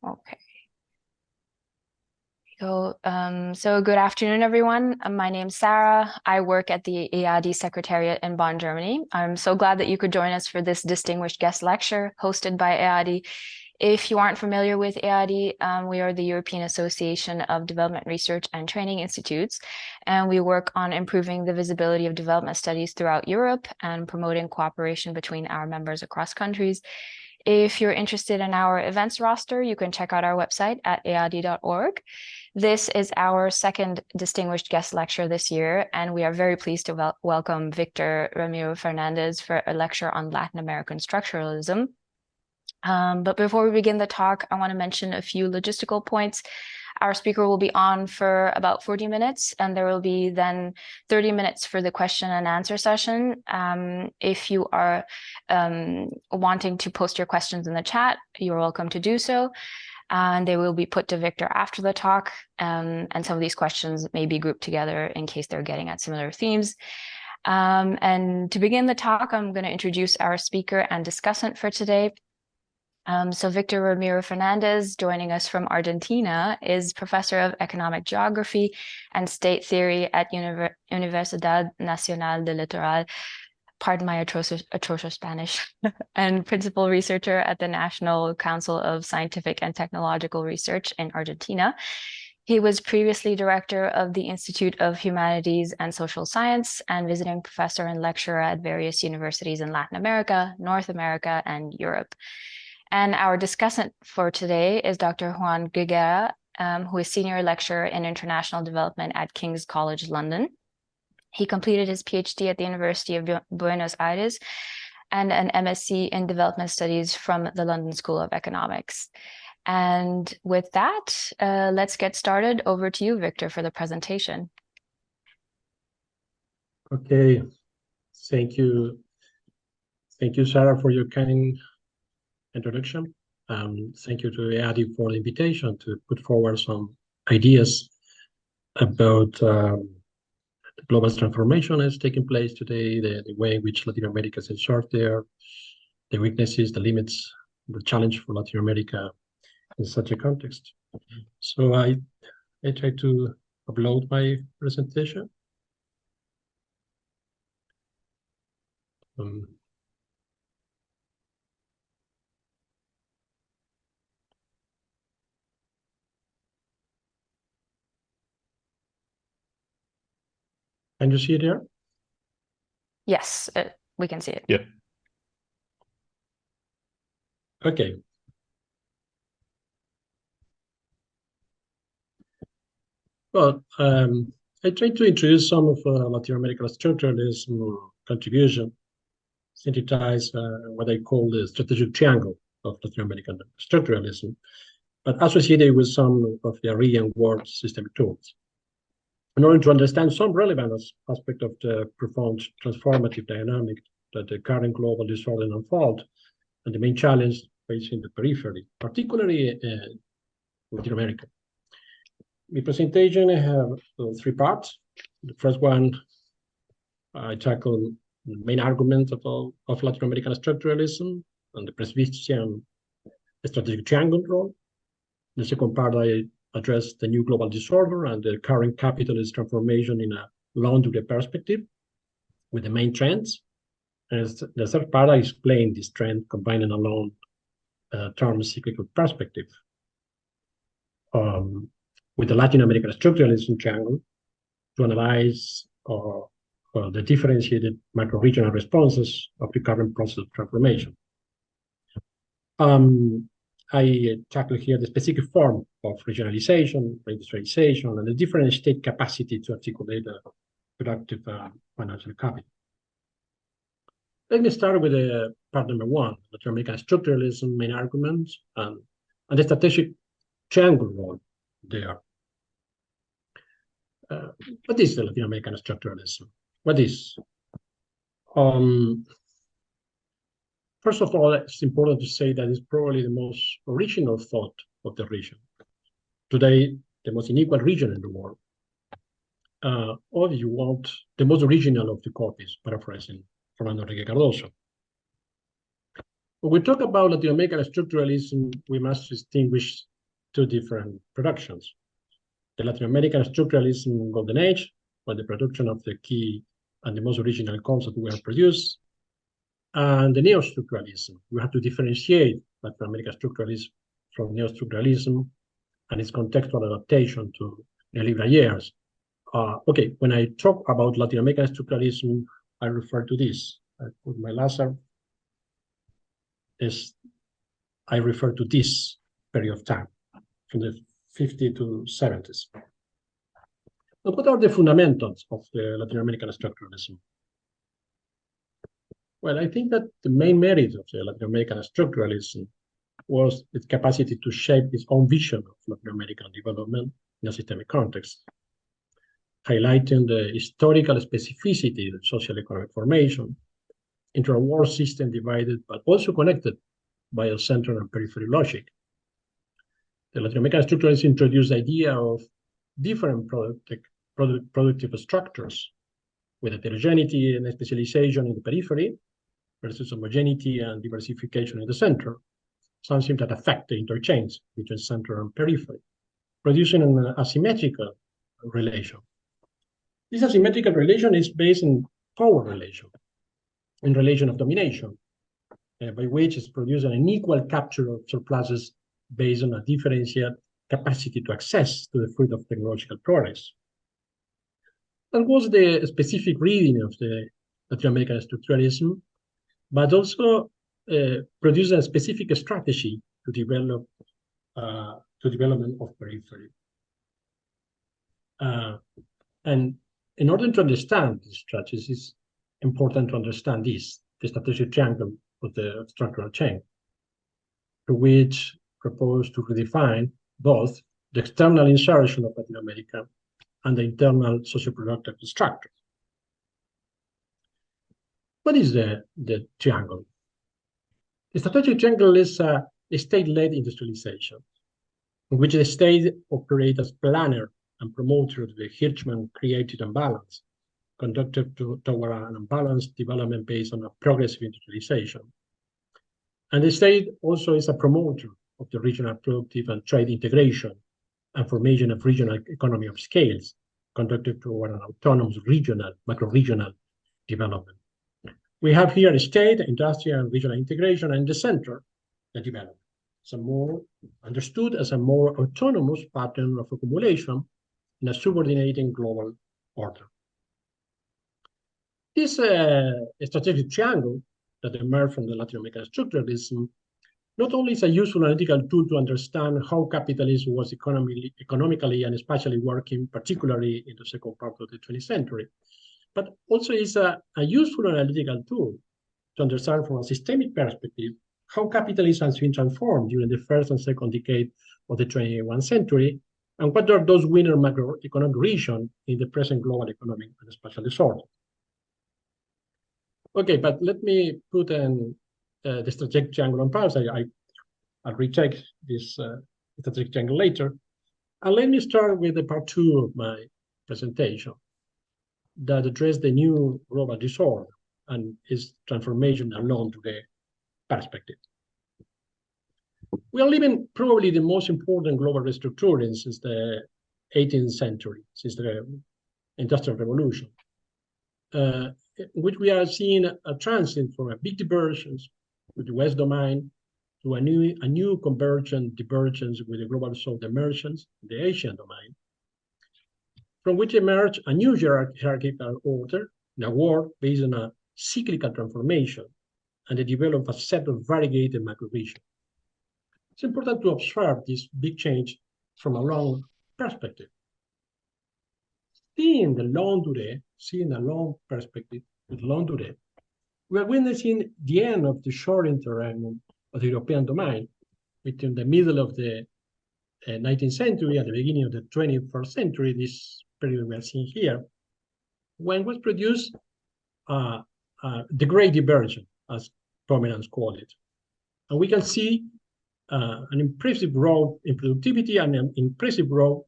Okay. So good afternoon, everyone. My name's Sarah. I work at the EADI Secretariat in Bonn, Germany. I'm so glad that you could join us for this distinguished guest lecture hosted by EADI. If you aren't familiar with EADI, we are the European Association of Development Research and Training Institutes, and we work on improving the visibility of development studies throughout Europe and promoting cooperation between our members across countries. If you're interested in our events roster, you can check out our website at ead.org. This is our second distinguished guest lecture this year, and we are very pleased to welcome Víctor Ramiro Fernández for a lecture on Latin American structuralism. But before we begin the talk, I want to mention a few logistical points. Our speaker will be on for about 40 minutes, and there will be then 30 minutes for the question and answer session. If you are wanting to post your questions in the chat, you're welcome to do so. And they will be put to Víctor after the talk. And some of these questions may be grouped together in case they're getting at similar themes. And to begin the talk, I'm going to introduce our speaker and discussant for today. So Víctor Ramiro Fernández, joining us from Argentina, is professor of economic geography and state theory at Universidad Nacional de Litoral, pardon my atrocious Spanish, and principal researcher at the National Council of Scientific and Technological Research in Argentina. He was previously director of the Institute of Humanities and Social Science and visiting professor and lecturer at various universities in Latin America, North America, and Europe. And our discussant for today is Dr. Juan Grigera, who is senior lecturer in international development at King's College London. He completed his PhD at the University of Buenos Aires and an MSc in development studies from the London School of Economics. And with that, let's get started. Over to you, Víctor, for the presentation. Okay, thank you. Thank you, Sarah, for your kind introduction. Thank you to EADI for the invitation to put forward some ideas about the global transformation that's taking place today, the way in which Latin America is inserted there, the weaknesses, the limits, the challenge for Latin America in such a context. So I try to upload my presentation. Can you see it here? Yes, we can see it. Yeah. Okay. Well, I try to introduce some of Latin American structuralism contribution, synthesize what I call the strategic triangle of Latin American structuralism, but associated with some of the region world systemic tools. In order to understand some relevant aspect of the profound transformative dynamic that the current global disorder unfold, and the main challenge facing the periphery, particularly in Latin America. My presentation I have three parts. The first one, I tackle the main argument of Latin American structuralism and the Presbyterian strategic triangle role. The second part, I address the new global disorder and the current capitalist transformation in a long-term perspective with the main trends. And the third part, I explain this trend combining a long-term cyclical perspective with the Latin American structuralism triangle to analyze the differentiated macro-regional responses of the current process of transformation. I tackle here the specific form of regionalization, industrialization, and the different state capacity to articulate a productive financial capital. Let me start with part number one, Latin American structuralism, main arguments, and the strategic triangle role there. What is the Latin American structuralism? What is? First of all, it's important to say that it's probably the most original thought of the region. Today, the most unequal region in the world. Or if you want, the most original of the copies, paraphrasing Fernando Enrique Cardoso. When we talk about Latin American structuralism, we must distinguish two different productions. The Latin American structuralism golden age, where the production of the key and the most original concepts were produced, and the neo-structuralism. We have to differentiate Latin American structuralism from neo-structuralism and its contextual adaptation to neoliberal years. Okay, when I talk about Latin American structuralism, I refer to this. I put my laser. I refer to this period of time, from the 50s to 70s. But what are the fundamentals of the Latin American structuralism? Well, I think that the main merit of the Latin American structuralism was its capacity to shape its own vision of Latin American development in a systemic context, highlighting the historical specificity of social economic formation into a world system divided but also connected by a central and periphery logic. The Latin American structuralists introduced the idea of different productive structures with heterogeneity and specialization in the periphery versus homogeneity and diversification in the center, something that affect the interchange between center and periphery, producing an asymmetrical relation. This asymmetrical relation is based in power relation, in relation of domination, by which is produced an unequal capture of surpluses based on a differentiated capacity to access to the fruit of technological progress. That was the specific reading of the Latin American structuralism, but also produce a specific strategy to develop development of periphery. And in order to understand this strategy, it's important to understand this, the strategic triangle of the structural chain, through which propose to redefine both the external insertion of Latin America and the internal socioproductive structure. What is the triangle? The strategic triangle is a state-led industrialization, in which the state operates as planner and promoter of the Hirschman-created imbalance, conducted toward an unbalanced development based on a progressive industrialization. And the state also is a promoter of the regional productive and trade integration and formation of regional economy of scales, conducted toward an autonomous regional, macro-regional development. We have here a state, industrial, and regional integration, and the center, the development. It's a more understood as a more autonomous pattern of accumulation in a subordinating global order. This strategic triangle that emerged from the Latin American structuralism not only is a useful analytical tool to understand how capitalism was economically and spatially working, particularly in the second part of the 20th century, but also is a useful analytical tool to understand from a systemic perspective how capitalism has been transformed during the first and second decade of the 21st century, and what are those winner macroeconomic regions in the present global economic and spatial disorder. Okay, but let me put the strategic triangle on pause. I'll retake this strategic triangle later. And let me start with the part 2 of my presentation that address the new global disorder and its transformation along to the perspective. We are living probably the most important global restructuring since the 18th century, since the Industrial Revolution, in which we are seeing a transit from a big divergence with the West domain to a new convergent divergence with the global South emergence, the Asian domain, from which emerged a new hierarchical order in a world based on a cyclical transformation and the development of a set of variegated macro regions. It's important to observe this big change from a long perspective. Seeing the long perspective with long durée, we are witnessing the end of the short interregnum of the European domain between the middle of the 19th century and the beginning of the 21st century, this period we are seeing here, when was produced the Great Divergence, as prominents call it. And we can see an impressive growth in productivity and an impressive growth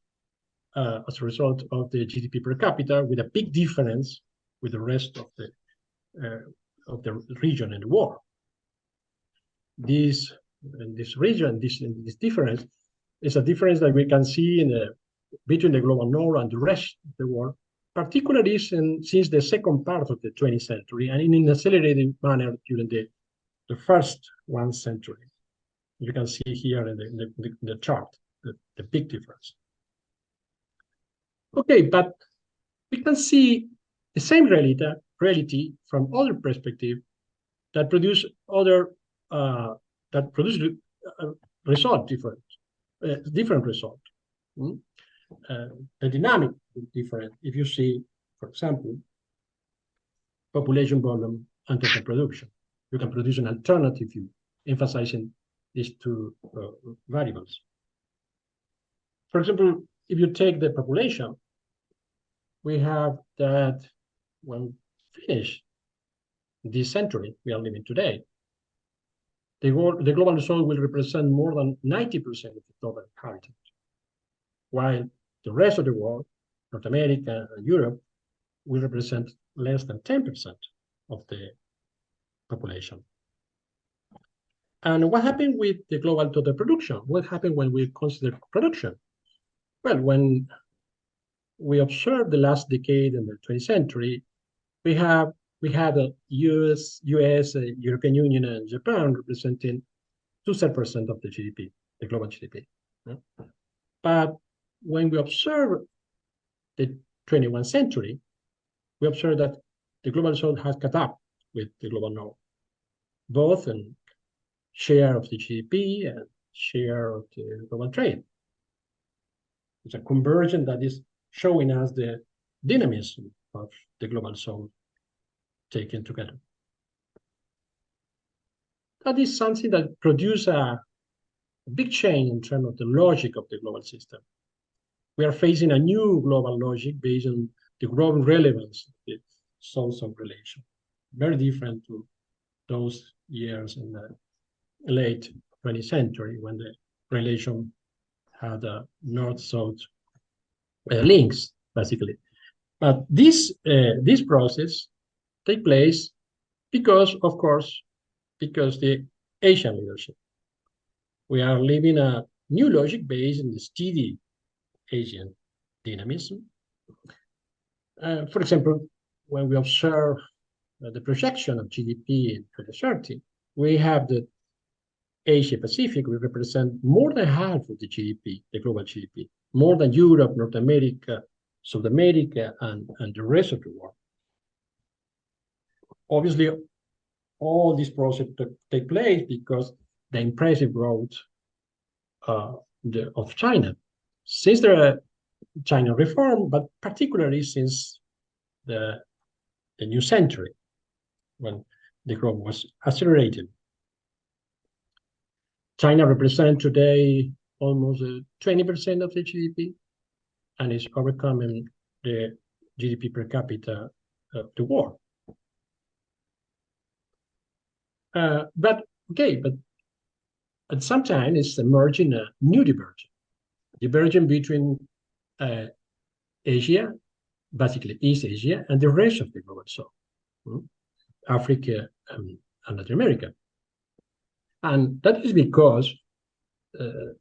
as a result of the GDP per capita, with a big difference with the rest of the region and the world. This difference It's a difference that we can see between the global north and the rest of the world, particularly since the second part of the 20th century and in an accelerated manner during the first 1 century. You can see here in the chart the big difference. Okay, but we can see the same reality from other perspective that produce result different result. The dynamic is different. If you see, for example, population volume and total production, you can produce an alternative view emphasizing these two variables. For example, if you take the population, we have that when finished this century we are living today, the global south will represent more than 90% of the total inhabitants, while the rest of the world, North America and Europe, will represent less than 10% of the population. And what happened with the global total production? What happened when we consider production? Well, when we observe the last decade in the 20th century, we had a US, European Union, and Japan representing 2% of the GDP, the global GDP. But when we observe the 21st century, we observe that the global south has caught up with the global north, both in share of the GDP and share of the global trade. It's a conversion that is showing us the dynamism of the global south taken together. That is something that produces a big change in terms of the logic of the global system. We are facing a new global logic based on the growing relevance of the south-south relation, very different to those years in the late 20th century when the relation had north-south links, basically. But this process takes place because, of course, the Asian leadership. We are living a new logic based on the steady Asian dynamism. For example, when we observe the projection of GDP in 2030, we have the Asia Pacific will represent more than half of the GDP, the global GDP, more than Europe, North America, South America, and the rest of the world. Obviously, all this process take place because the impressive growth of China. Since the China reform, but particularly since the new century, when the growth was accelerated. China represents today almost 20% of the GDP and is overcoming the GDP per capita of the world. But at some time it's emerging a new divergence between Asia, basically East Asia, and the rest of the global south, Africa and Latin America. And that is because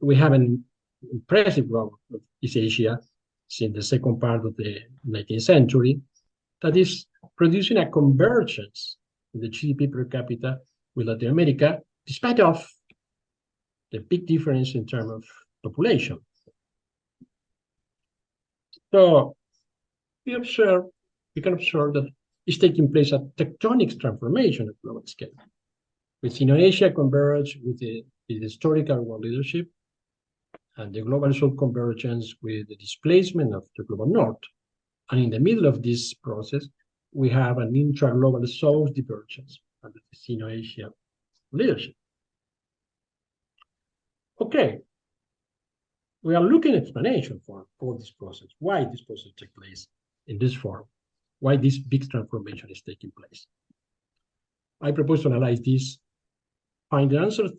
we have an impressive growth of East Asia since the second part of the 19th century that is producing a convergence in the GDP per capita with Latin America, despite of the big difference in terms of population. So we can observe that it's taking place a tectonic transformation at global scale. With Asia converge with the historical world leadership and the global south convergence with the displacement of the global north. And in the middle of this process, we have an intra-global south divergence under the Sino-Asia leadership. Okay, we are looking at explanation for this process, why this process takes place in this form, why this big transformation is taking place. I propose to analyze this, find the answers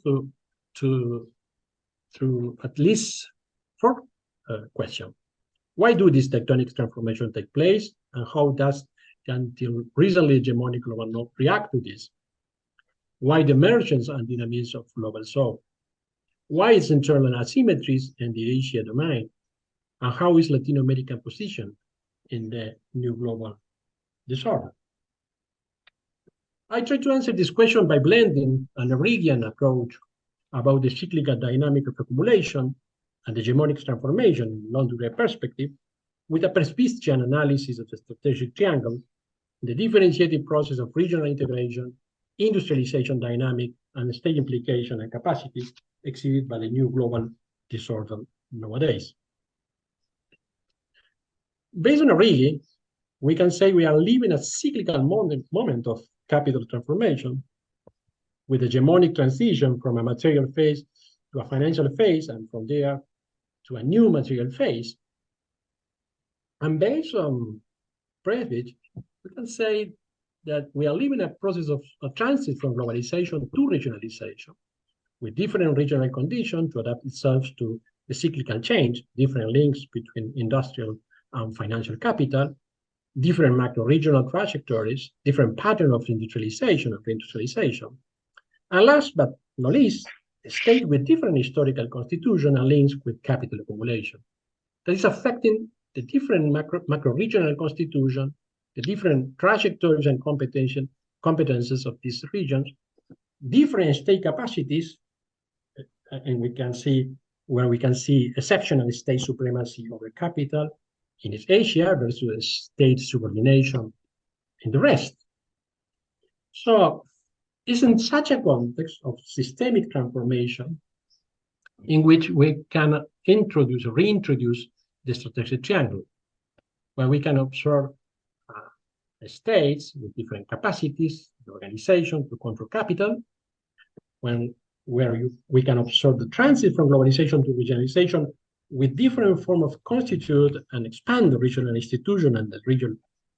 through at least 4 questions. Why do this tectonic transformation take place, and how does the until recently hegemonic global north react to this? Why the emergence and dynamism of global south? Why is internal asymmetries in the Asia domain? And how is Latin American position in the new global disorder? I try to answer this question by blending an Arfeen approach about the cyclical dynamic of accumulation and hegemonic transformation in long-term perspective with a Perspezian analysis of the strategic triangle, the differentiated process of regional integration, industrialization dynamic, and state implication and capacity exhibited by the new global disorder nowadays. Based on Arfeen, we can say we are living a cyclical moment of capital transformation with a hegemonic transition from a material phase to a financial phase, and from there to a new material phase. And based on Previch, we can say that we are living a process of a transit from globalization to regionalization, with different regional conditions to adapt itself to the cyclical change, different links between industrial and financial capital, different macro-regional trajectories, different pattern of industrialization and reindustrialization. And last but not least, a state with different historical constitution and links with capital accumulation that is affecting the different macro-regional constitution, the different trajectories and competences of these regions, different state capacities, and we can see where we can see exceptional state supremacy over capital in East Asia versus state subordination in the rest. So it's in such a context of systemic transformation in which we can introduce or reintroduce the strategic triangle, where we can observe states with different capacities, the organization to control capital, we can observe the transit from globalization to regionalization with different form of constitute and expand the regional institution and the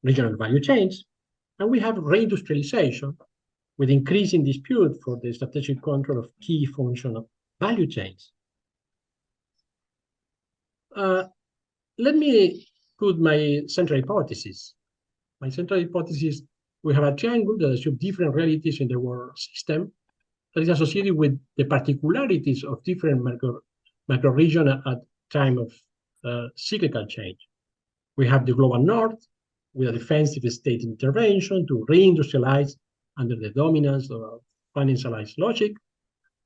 regional value chains. And we have reindustrialization with increasing dispute for the strategic control of key functional value chains. Let me put my central hypothesis. My central hypothesis, we have a triangle that assumes different realities in the world system that is associated with the particularities of different macro region at time of cyclical change. We have the global north with a defensive state intervention to reindustrialize under the dominance of financialized logic.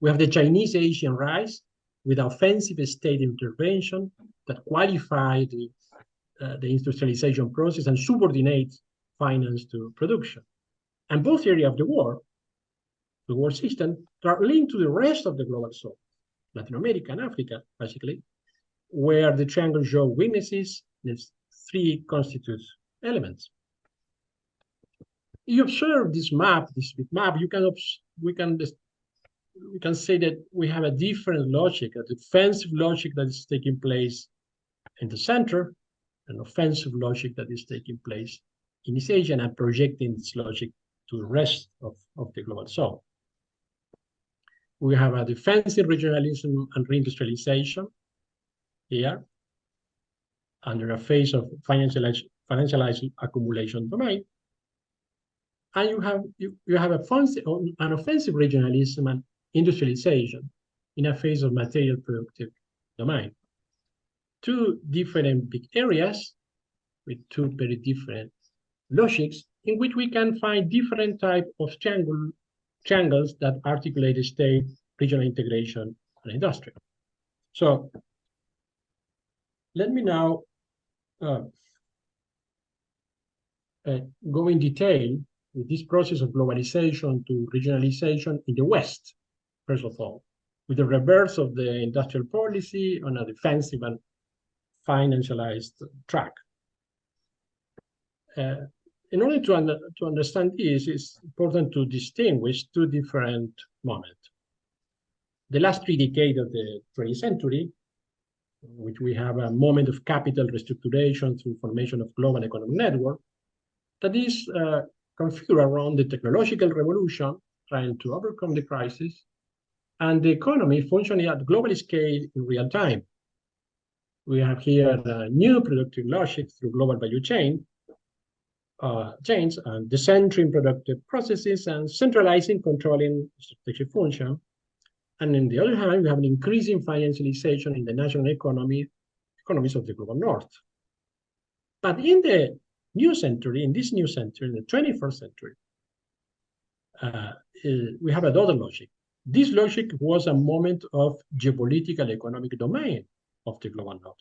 We have the Chinese Asian rise with offensive state intervention that qualify the industrialization process and subordinate finance to production. And both areas of the world system, are linked to the rest of the global south, Latin America and Africa, basically, where the triangle shows weaknesses. There's three constituent elements. You observe this big map, we can say that we have a different logic, a defensive logic that is taking place in the center, an offensive logic that is taking place in East Asia and projecting this logic to the rest of the global south. We have a defensive regionalism and reindustrialization here under a phase of financialized accumulation domain. And you have an offensive regionalism and industrialization in a phase of material productive domain. Two different big areas with two very different logics in which we can find different type of triangles that articulate the state, regional integration, and industrial. So let me now go in detail with this process of globalization to regionalization in the West, first of all, with the reverse of the industrial policy on a defensive and financialized track. In order to understand this, it's important to distinguish two different moments. The last 3 decades of the 20th century, in which we have a moment of capital restructuration through formation of global economic network, that is configured around the technological revolution, trying to overcome the crisis, and the economy functioning at global scale in real time. We have here a new productive logic through global value chains and decentering productive processes and centralizing, controlling strategic function. And on the other hand, we have an increasing financialization in the national economies of the global north. But in the new century, in this new century, in the 21st century, we have another logic. This logic was a moment of geopolitical economic domain of the global north.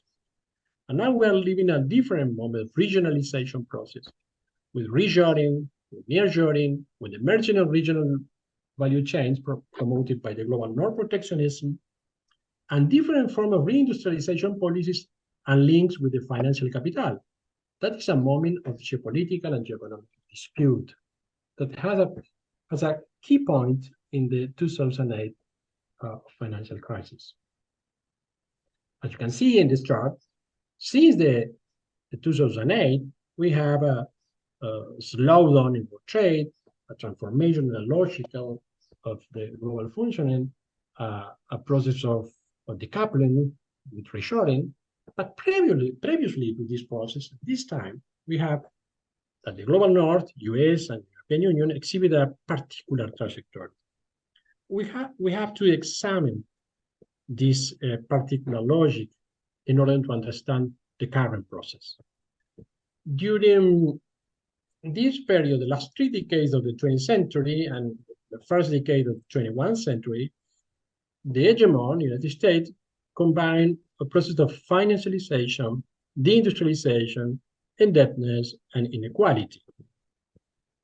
And now we are living a different moment of regionalization process with reshoring, with nearshoring, with the merging of regional value chains promoted by the global north protectionism, and different form of reindustrialization policies and links with the financial capital. That is a moment of geopolitical and geoeconomic dispute that has a key point in the 2008 financial crisis. As you can see in this chart, since the 2008, we have a slowdown in world trade, a transformation in the logical of the global functioning, a process of decoupling with reshoring. But previously to this process, this time, we have that the global north, US and European Union exhibit a particular trajectory. We have to examine this particular logic in order to understand the current process. During this period, the last 3 decades of the 20th century and the first decade of the 21st century, the hegemon, United States, combined a process of financialization, deindustrialization, indebtedness, and inequality.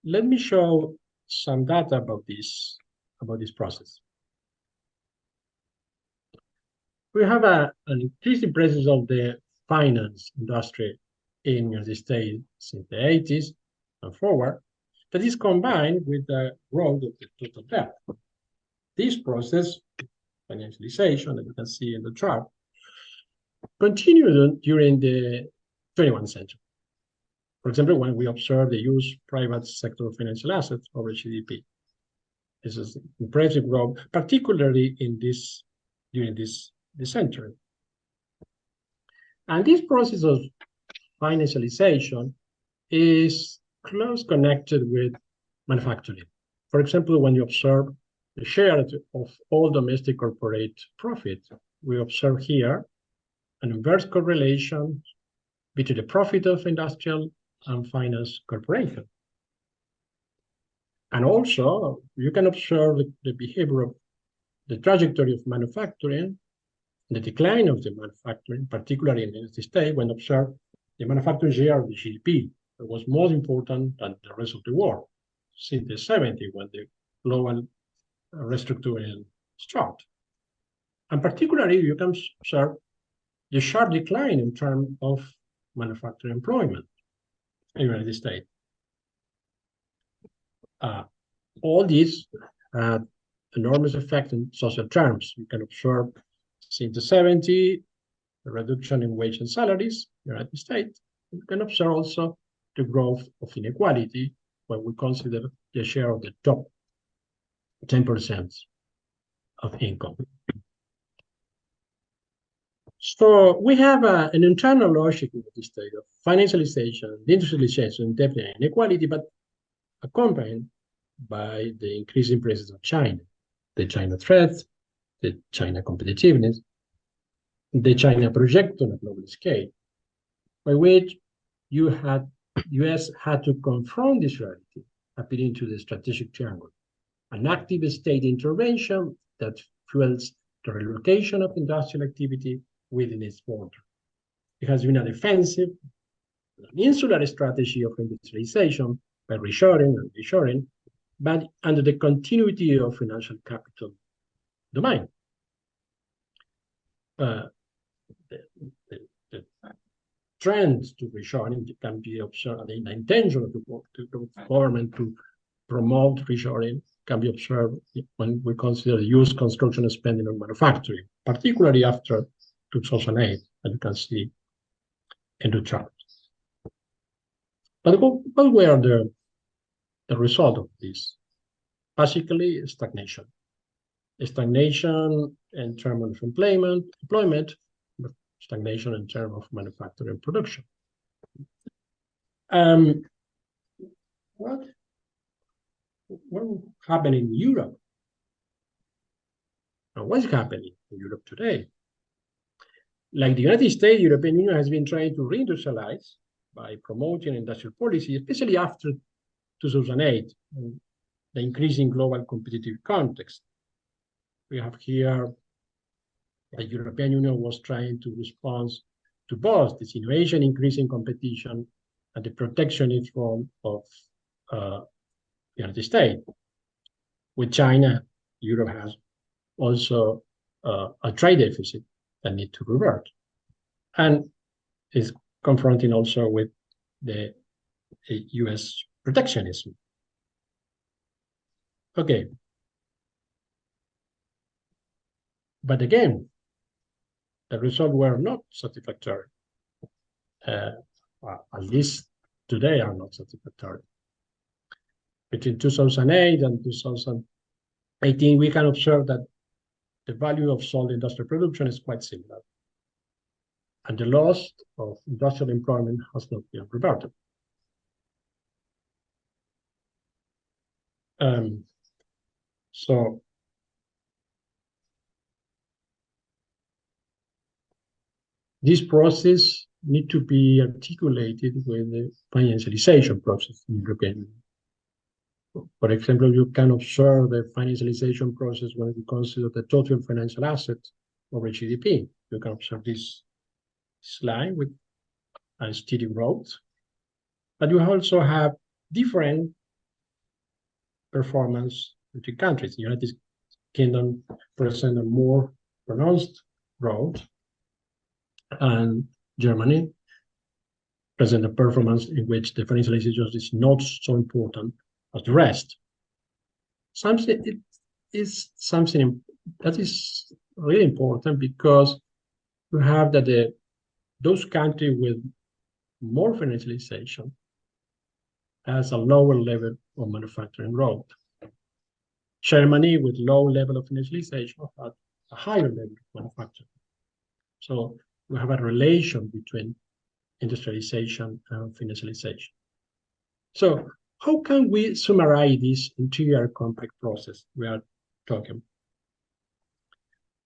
Let me show some data about this process. We have an increasing presence of the finance industry in the United States since the 80s and forward, that is combined with the growth of the total debt. This process, financialization, as you can see in the chart, continued during the 21st century. For example, when we observe the use private sector of financial assets over GDP. This is impressive growth, particularly during this century. And this process of financialization is close connected with manufacturing. For example, when you observe the share of all domestic corporate profit, we observe here an inverse correlation between the profit of industrial and finance corporation. And also, you can observe the behavior of the trajectory of manufacturing, the decline of the manufacturing, particularly in the United States, when observed the manufacturing share of the GDP that was more important than the rest of the world since the 70s, when the global restructuring started. And particularly, you can observe the sharp decline in terms of manufacturing employment in the United States. All these had enormous effect in social terms. You can observe since the 70s, the reduction in wage and salaries in the United States. You can observe also the growth of inequality when we consider the share of the top 10% of income. So we have an internal logic in the state of financialization, industrialization, debt, and inequality, but accompanied by the increasing presence of China, the China threat, the China competitiveness, the China project on a global scale, by which US had to confront this reality, appealing to the strategic triangle, an active state intervention that fuels the relocation of industrial activity within its border. It has been a defensive, an insular strategy of industrialization by reshoring and reshoring, but under the continuity of financial capital domain. The trends to reshoring can be observed, the intention of the government to promote reshoring can be observed when we consider the use construction spending on manufacturing, particularly after 2008, as you can see in the chart. But what were the result of this? Basically, stagnation. Stagnation in terms of employment, but stagnation in terms of manufacturing production. What happened in Europe? And what's happening in Europe today? Like the United States, the European Union has been trying to reindustrialize by promoting industrial policy, especially after 2008, and the increasing global competitive context. We have here the European Union was trying to respond to both this innovation, increasing competition, and the protectionist role of the United States. With China, Europe has also a trade deficit that needs to revert, and is confronting also with the US protectionism. Okay. But again, the results were not satisfactory. Well, at least today are not satisfactory. Between 2008 and 2018, we can observe that the value of salt industrial production is quite similar. And the loss of industrial employment has not been reverted. So this process needs to be articulated with the financialization process in European Union. For example, you can observe the financialization process when we consider the total financial assets over GDP. You can observe this line with a steady growth, but you also have different performance between countries. The United Kingdom presents a more pronounced growth, and Germany presents a performance in which the financialization is not so important as the rest. It is something that is really important, because you have that those countries with more financialization has a lower level of manufacturing growth. Germany, with low level of financialization, has a higher level of manufacturing. So we have a relation between industrialization and financialization. So how can we summarize this entire complex process we are talking?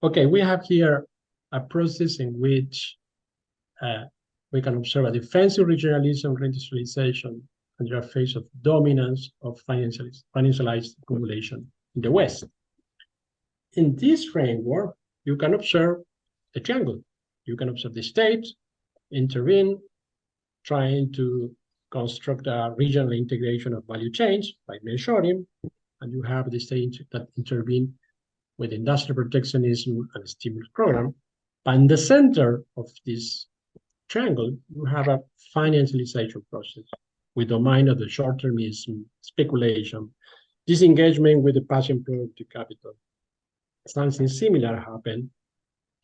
Okay, we have here a process in which we can observe a defensive regionalism, reindustrialization, under a phase of dominance of financialized accumulation in the West. In this framework, you can observe the triangle. You can observe the state intervene, trying to construct a regional integration of value chains by measuring, and you have the state that intervene with industrial protectionism and stimulus program. But in the center of this triangle, you have a financialization process with domain of the short-termism, speculation, disengagement with the passing productive capital. Something similar happened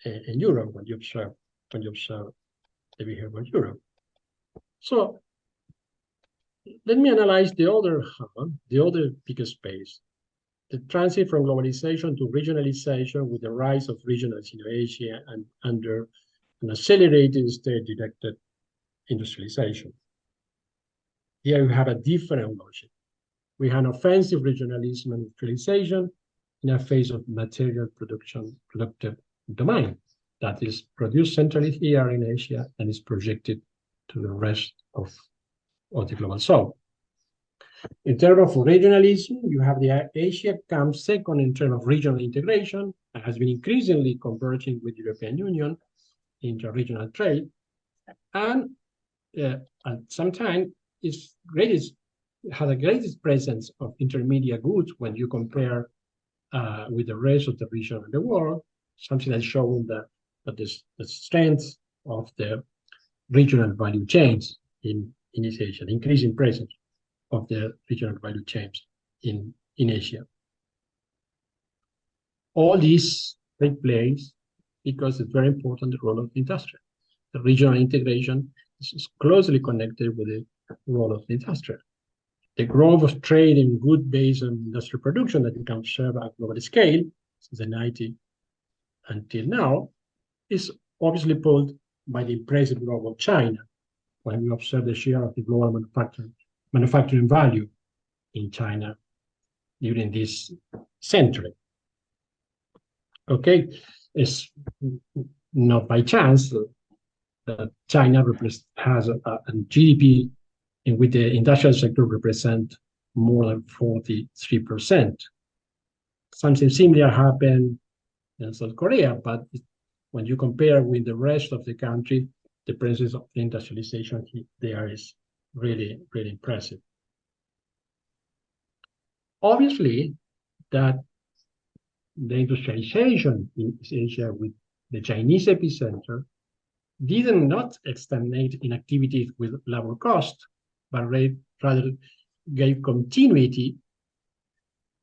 in Europe when you observe the behavior of Europe. So let me analyze the other bigger space, the transit from globalization to regionalization with the rise of regionals in Asia and under an accelerated state-directed industrialization. Here you have a different logic. We have offensive regionalism and industrialization in a phase of material productive domain that is produced centrally here in Asia and is projected to the rest of the global south. In terms of regionalism, you have the Asia comes second in terms of regional integration and has been increasingly converging with the European Union inter-regional trade, and at some time has the greatest presence of intermediate goods when you compare with the rest of the region of the world, something that's showing that the strength of the regional value chains in Asia, the increasing presence of the regional value chains in Asia. All these take place because it's very important the role of the industry. The regional integration is closely connected with the role of the industry. The growth of trade in good-based industrial production that you can observe at global scale since the 90s until now is obviously pulled by the impressive growth of China, when we observe the share of the global manufacturing value in China during this century. Okay, it's not by chance that China has a GDP in which the industrial sector represents more than 43%. Something similar happened in South Korea, but when you compare with the rest of the country, the presence of industrialization there is really, really impressive. Obviously, that the industrialization in Asia with the Chinese epicenter did not stagnate in activities with labor cost, but rather gave continuity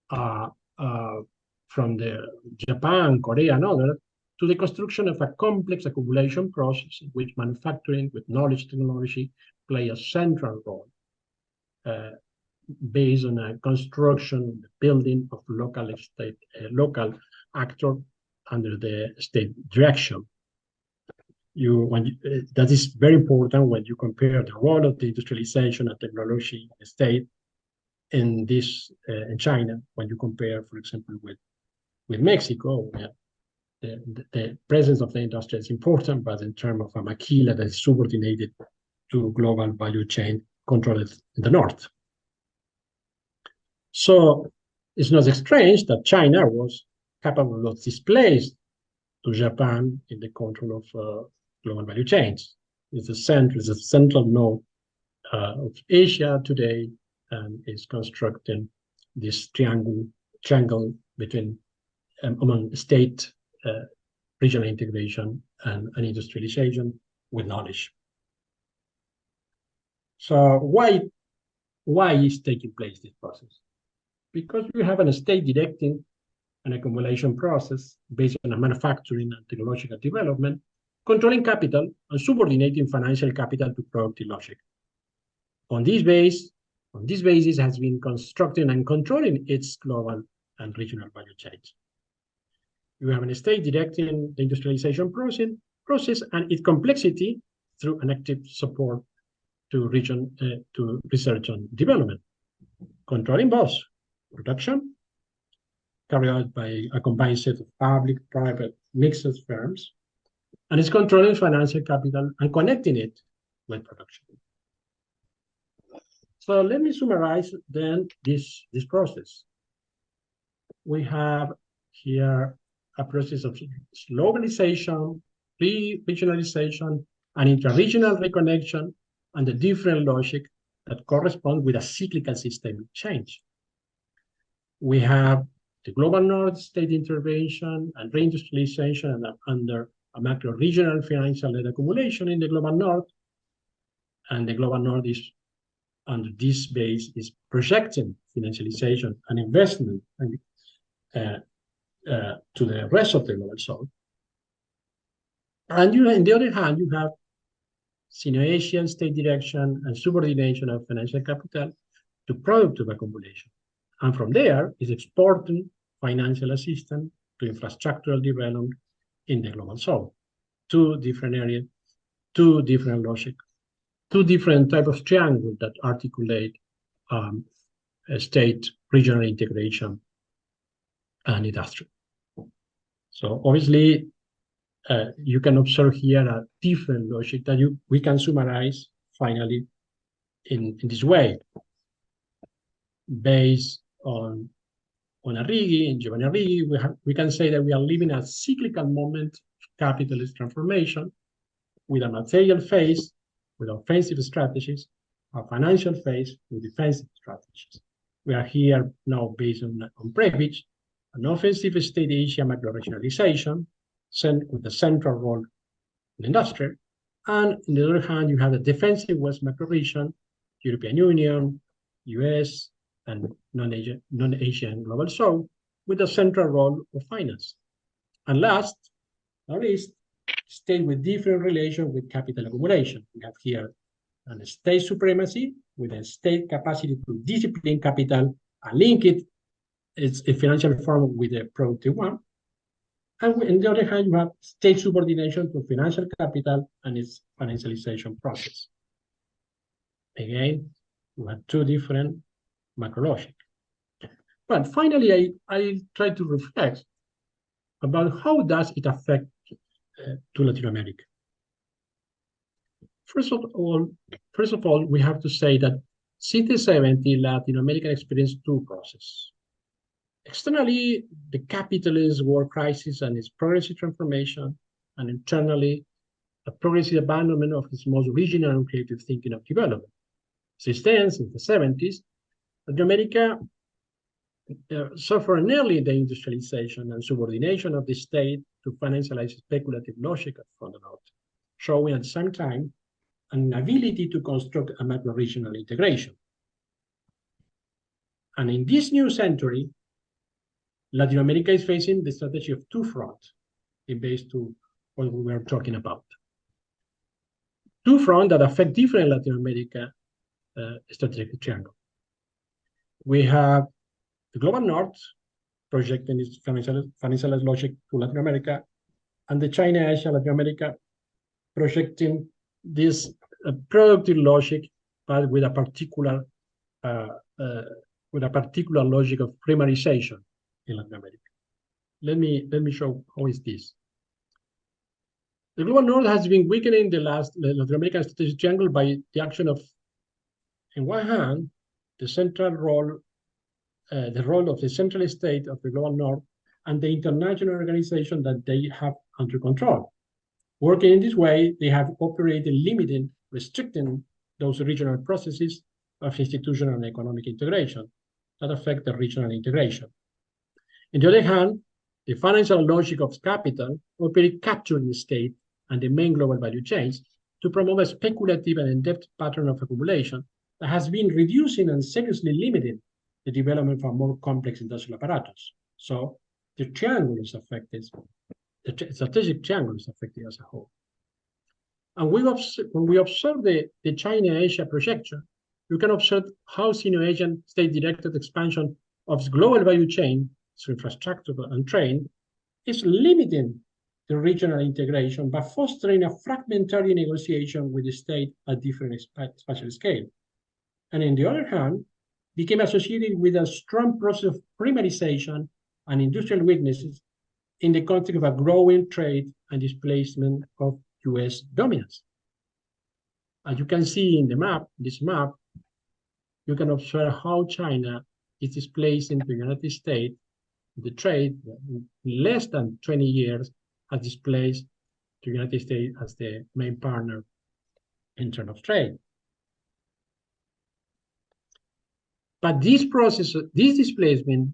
from the Japan, Korea, and others to the construction of a complex accumulation process in which manufacturing with knowledge technology play a central role, based on a construction, building of local actor under the state direction. That is very important when you compare the role of the industrialization and technology in the state in China. When you compare, for example, with Mexico, where the presence of the industry is important, but in terms of a maquila that is subordinated to global value chain controlled in the north. So it's not strange that China was capable of displace to Japan in the control of global value chains. It's a central node of Asia today, and is constructing this triangle between among state, regional integration, and industrialization with knowledge. So why is taking place this process? Because we have a state directing an accumulation process based on a manufacturing and technological development, controlling capital and subordinating financial capital to productive logic. On this basis has been constructing and controlling its global and regional value chains. You have a state directing the industrialization process and its complexity through an active support to research and development, controlling both production, carried out by a combined set of public, private, mixed firms, and it's controlling financial capital and connecting it with production. So let me summarize then this process. We have here a process of globalization, regionalization, and intra-regional reconnection, and the different logic that correspond with a cyclical systemic change. We have the global north state intervention and reindustrialization under a macro-regional financial-led accumulation in the global north, and the global north is under this base is projecting financialization and investment to the rest of the global south. And on the other hand, you have Sino-Asian state direction and subordination of financial capital to productive accumulation. And from there is exporting financial assistance to infrastructural development in the global south. Two different areas, two different logic, two different types of triangle that articulate state regional integration and industry. So obviously, you can observe here a different logic that we can summarize finally in this way, based on Arrighi, in Giovanni Arrighi, we can say that we are living a cyclical moment of capitalist transformation with a material phase with offensive strategies, a financial phase with defensive strategies. We are here now based on Prebisch, an offensive state Asia macro-regionalization with the central role in industry. And on the other hand, you have the defensive West macro-region, European Union, US, and non-Asian global south with the central role of finance. And last, not least, state with different relation with capital accumulation. We have here a state supremacy with a state capacity to discipline capital and link its a financial form with a productive one. And on the other hand, you have state subordination to financial capital and its financialization process. Again, you have two different macro logic. But finally, I try to reflect about how does it affect to Latin America. First of all, we have to say that since the 70s, Latin America experienced two processes. Externally, the capitalist war crisis and its progressive transformation, and internally, a progressive abandonment of its most original and creative thinking of development. Since then, since the 70s, Latin America suffered an early deindustrialization and subordination of the state to financialize speculative logic from the North, showing at the same time an ability to construct a macro-regional integration. And in this new century, Latin America is facing the strategy of two fronts, based to what we were talking about. Two fronts that affect different Latin America strategic triangle. We have the global North projecting its financial logic to Latin America, and the China, Asia, Latin America projecting this productive logic, but with a particular logic of primarization in Latin America. Let me show how is this. The global North has been weakening the Latin American strategic triangle by the action of, on one hand, the central role, the role of the central state of the global North and the international organization that they have under control. Working in this way, they have operated limiting, restricting those regional processes of institutional and economic integration that affect the regional integration. On the other hand, the financial logic of capital operates capturing the state and the main global value chains to promote a speculative and in-depth pattern of accumulation that has been reducing and seriously limiting the development of a more complex industrial apparatus. So the triangle is affected, the strategic triangle is affected as a whole. And when we observe the China-Asia projection, you can observe how Sino-Asian state-directed expansion of its global value chain through infrastructure and trade is limiting the regional integration by fostering a fragmentary negotiation with the state at different spatial scale. And on the other hand, became associated with a strong process of primarization and industrial weaknesses in the context of a growing trade and displacement of US dominance. As you can see in the map, this map, you can observe how China is displacing the United States. The trade in less than 20 years has displaced the United States as the main partner in terms of trade. But this process, this displacement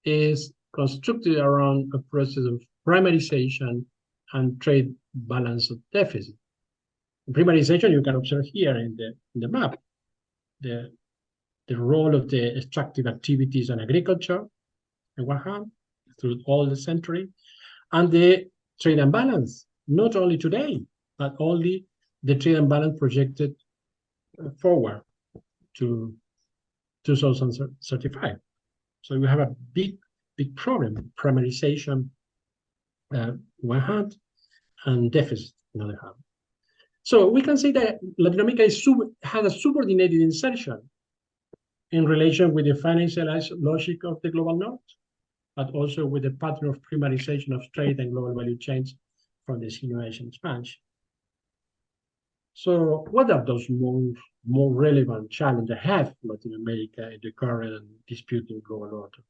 is constructed around a process of primarization and trade balance of deficit. Primarization, you can observe here in the map, the role of the extractive activities and agriculture, on one hand, through all the century, and the trade imbalance, not only today, but only the trade imbalance projected forward to 2035. So we have a big problem, primarization on one hand, and deficit on the other hand. So we can say that Latin America had a subordinated insertion in relation with the financial logic of the global North, but also with the pattern of primarization of trade and global value chains from the Sino-Asian expansion. So what are those more relevant challenges have Latin America in the current disputing global order?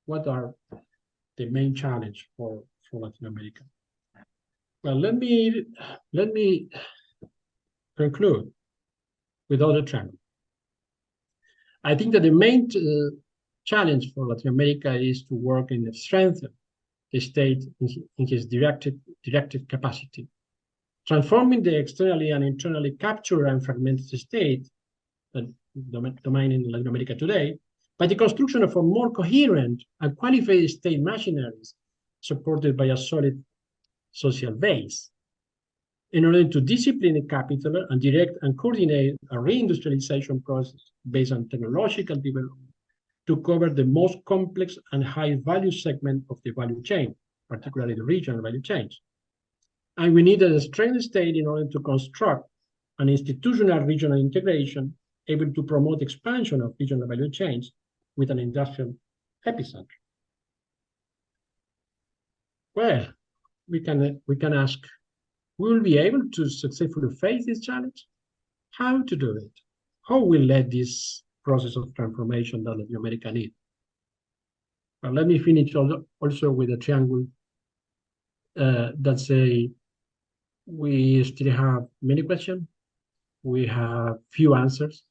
What are the main challenges for Latin America? Well, let me conclude with other triangle. I think that the main challenge for Latin America is to work in strengthen the state in his directive capacity, transforming the externally and internally captured and fragmented state, the domain in Latin America today, by the construction of a more coherent and qualified state machineries supported by a solid social base, in order to discipline the capital and direct and coordinate a reindustrialization process based on technological development to cover the most complex and high-value segment of the value chain, particularly the regional value chains. And we need a strong state in order to construct an institutional regional integration able to promote expansion of regional value chains with an industrial epicenter. Well, we can ask, will we be able to successfully face this challenge? How to do it? How will lead this process of transformation that Latin America needs? But let me finish also with a triangle that say we still have many questions, we have few answers,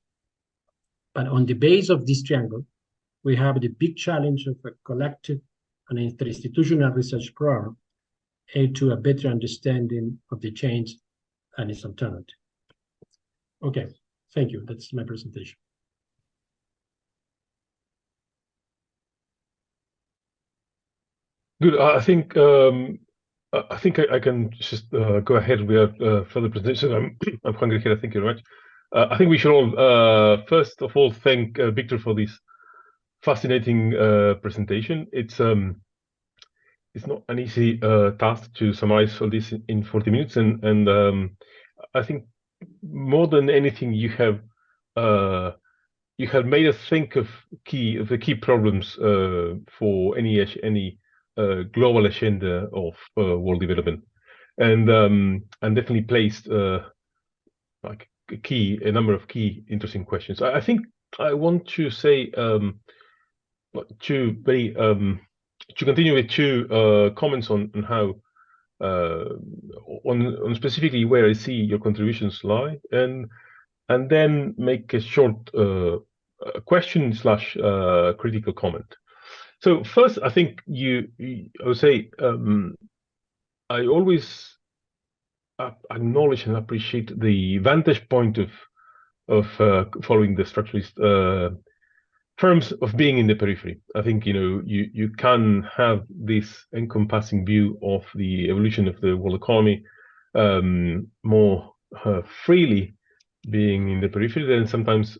but on the base of this triangle, we have the big challenge of a collective and interinstitutional research program aid to a better understanding of the change and its alternative. Okay, thank you. That's my presentation. Good. I think I can just go ahead with further presentation. I'm Juan Grigera. Thank you very much. I think we should all first of all thank Victor for this fascinating presentation. It's not an easy task to summarize all this in 40 minutes, and I think more than anything, you have made us think of the key problems for any global agenda of world development, and definitely placed like a number of key interesting questions. I think I want to say to continue with two comments on how on specifically where I see your contributions lie, and then make a short question slash critical comment. So first, I think I would say I always acknowledge and appreciate the vantage point of following the structuralist terms of being in the periphery. I think you can have this encompassing view of the evolution of the world economy more freely being in the periphery than sometimes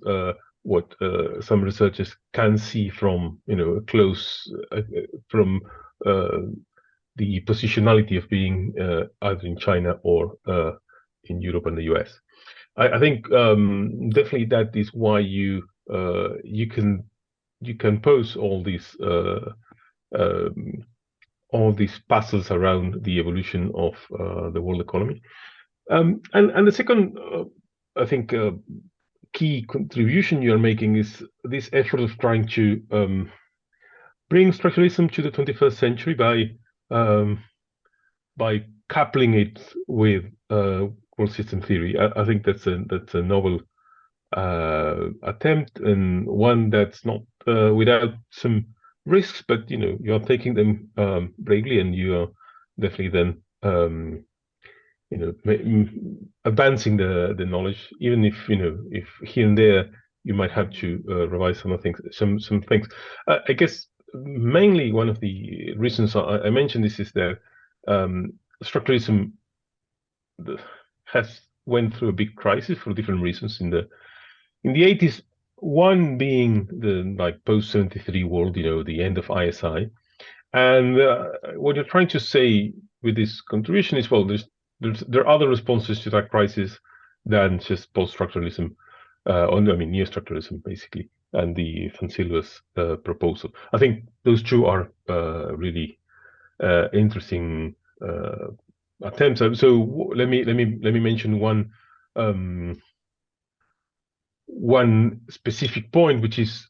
what some researchers can see from close from the positionality of being either in China or in Europe and the US. I think definitely that is why you can pose all these puzzles around the evolution of the world economy. And the second, I think, key contribution you are making is this effort of trying to bring structuralism to the 21st century by coupling it with world system theory. I think that's a novel attempt, and one that's not without some risks, but you are taking them bravely, and you are definitely then advancing the knowledge, even if if here and there you might have to revise some things. I guess mainly one of the reasons I mentioned this is that structuralism has went through a big crisis for different reasons in the 80s. One being the post-73 world, the end of ISI, and what you're trying to say with this contribution is, well, there are other responses to that crisis than just post-structuralism, neo-structuralism basically, and the Van Silva's proposal. I think those two are really interesting attempts. So let me mention one specific point, which is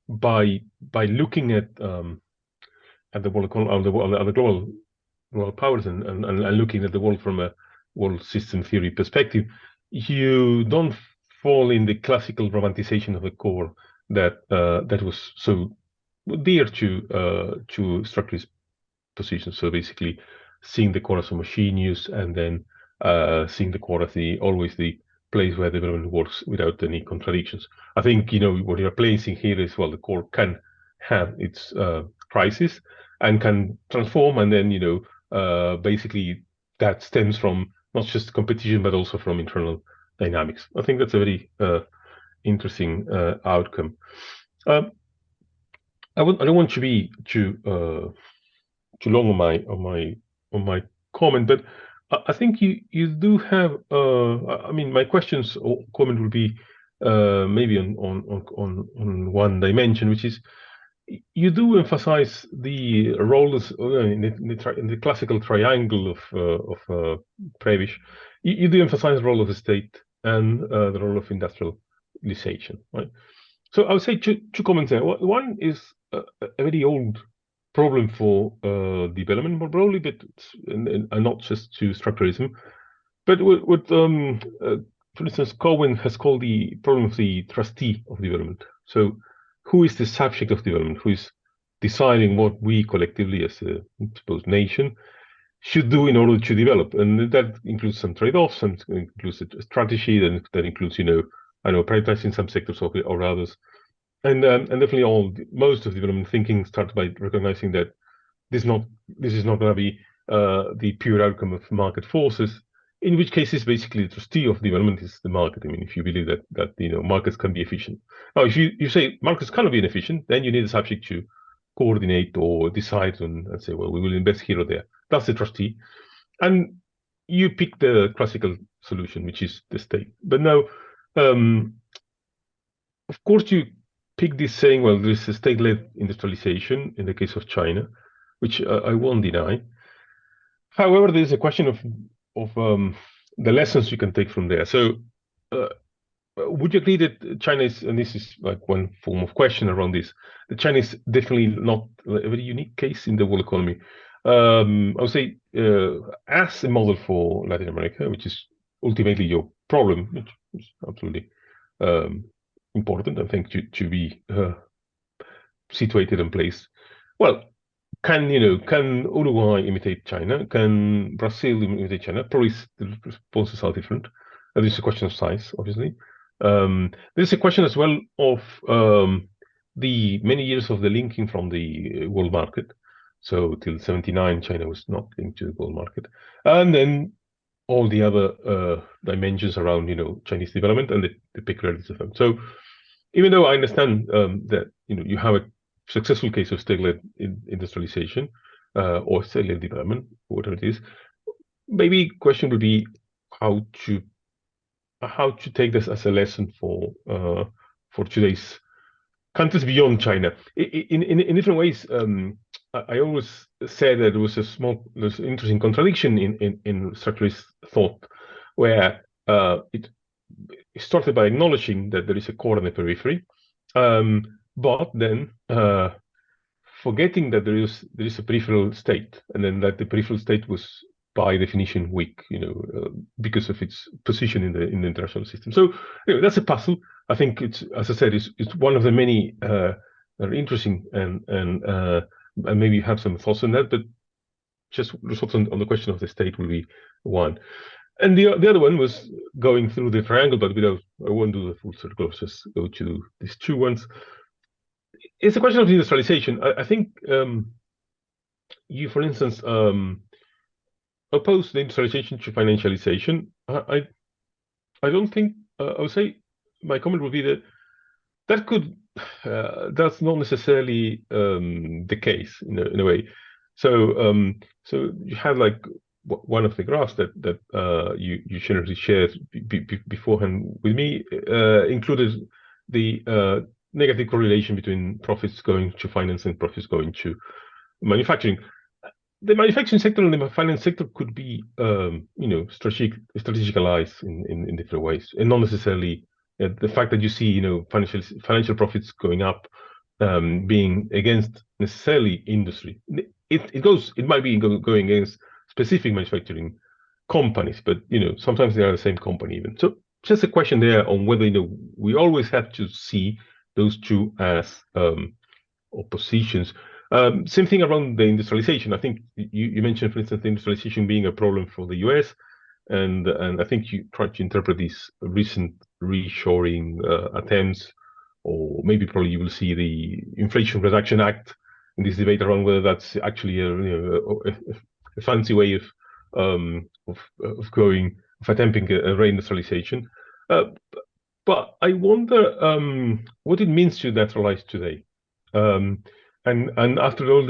by looking at the world the global powers and looking at the world from a world system theory perspective, you don't fall in the classical romanticization of the core that was so dear to structuralist positions. So basically, seeing the core as homogeneous, and then seeing the core as always the place where development works without any contradictions. I think what you're placing here is, well, the core can have its crisis and can transform, and then basically that stems from not just competition but also from internal dynamics. I think that's a very interesting outcome. I don't want to be too long on my comment, but I think you do have. My questions or comment will be maybe on one dimension, which is you do emphasize the roles in the classical triangle of Prebisch. You do emphasize the role of the state and the role of industrialization, right? So I would say two comments there. One is a very old problem for development more broadly, but and not just to structuralism, but what for instance, Cohen has called the problem of the trustee of development. So who is the subject of development? Who is deciding what we collectively as a supposed nation should do in order to develop? And that includes some trade-offs, and includes a strategy, that includes, prioritizing some sectors or others. And definitely most of development thinking starts by recognizing that this is not going to be the pure outcome of market forces, in which cases basically the trustee of development is the market. I mean, if you believe that markets can be efficient. Now, if you say markets cannot be inefficient, then you need a subject to coordinate or decide on and say, well, we will invest here or there. That's the trustee. And you pick the classical solution, which is the state. But now, of course, you pick this saying, well, there's a state-led industrialization in the case of China, which I won't deny. However, there's a question of the lessons you can take from there. So would you agree that China is, and this is like one form of question around this, that China is definitely not a very unique case in the world economy? I would say as a model for Latin America, which is ultimately your problem, which is absolutely important, I think, to be situated and placed. Well, can Uruguay imitate China? Can Brazil imitate China? Probably the responses are different. There's a question of size, obviously. There's a question as well of the many years of the linking from the world market. So till 79, China was not linked to the world market, and then all the other dimensions around Chinese development and the peculiarities of them. So even though I understand that you have a successful case of state-led industrialization or state-led development, whatever it is, maybe question would be how to take this as a lesson for today's countries beyond China. In different ways, I always said that there was there's an interesting contradiction in structuralist thought, where it started by acknowledging that there is a core and a periphery, but then forgetting that there is a peripheral state, and then that the peripheral state was by definition weak, because of its position in the international system. So that's a puzzle. I think it's, as I said, it's one of the many that are interesting, and maybe you have some thoughts on that, but just results on the question of the state will be one. And the other one was going through the triangle, but I won't do the full circle. I'll just go to these two ones. It's a question of industrialization. I think you, for instance, oppose the industrialization to financialization. I don't think, I would say my comment would be that could, that's not necessarily the case in a way. So you have like one of the graphs that you generously shared beforehand with me included the negative correlation between profits going to finance and profits going to manufacturing. The manufacturing sector and the finance sector could be, strategicalized in different ways, and not necessarily the fact that you see, financial profits going up, being against necessarily industry. It might be going against specific manufacturing companies, but sometimes they are the same company even. So just a question there on whether we always have to see those two as oppositions. Same thing around the industrialization. I think you mentioned, for instance, the industrialization being a problem for the US, and I think you tried to interpret these recent reshoring attempts, or maybe probably you will see the Inflation Reduction Act in this debate around whether that's actually a fancy way of attempting a reindustrialization. But I wonder what it means to naturalize today. And after all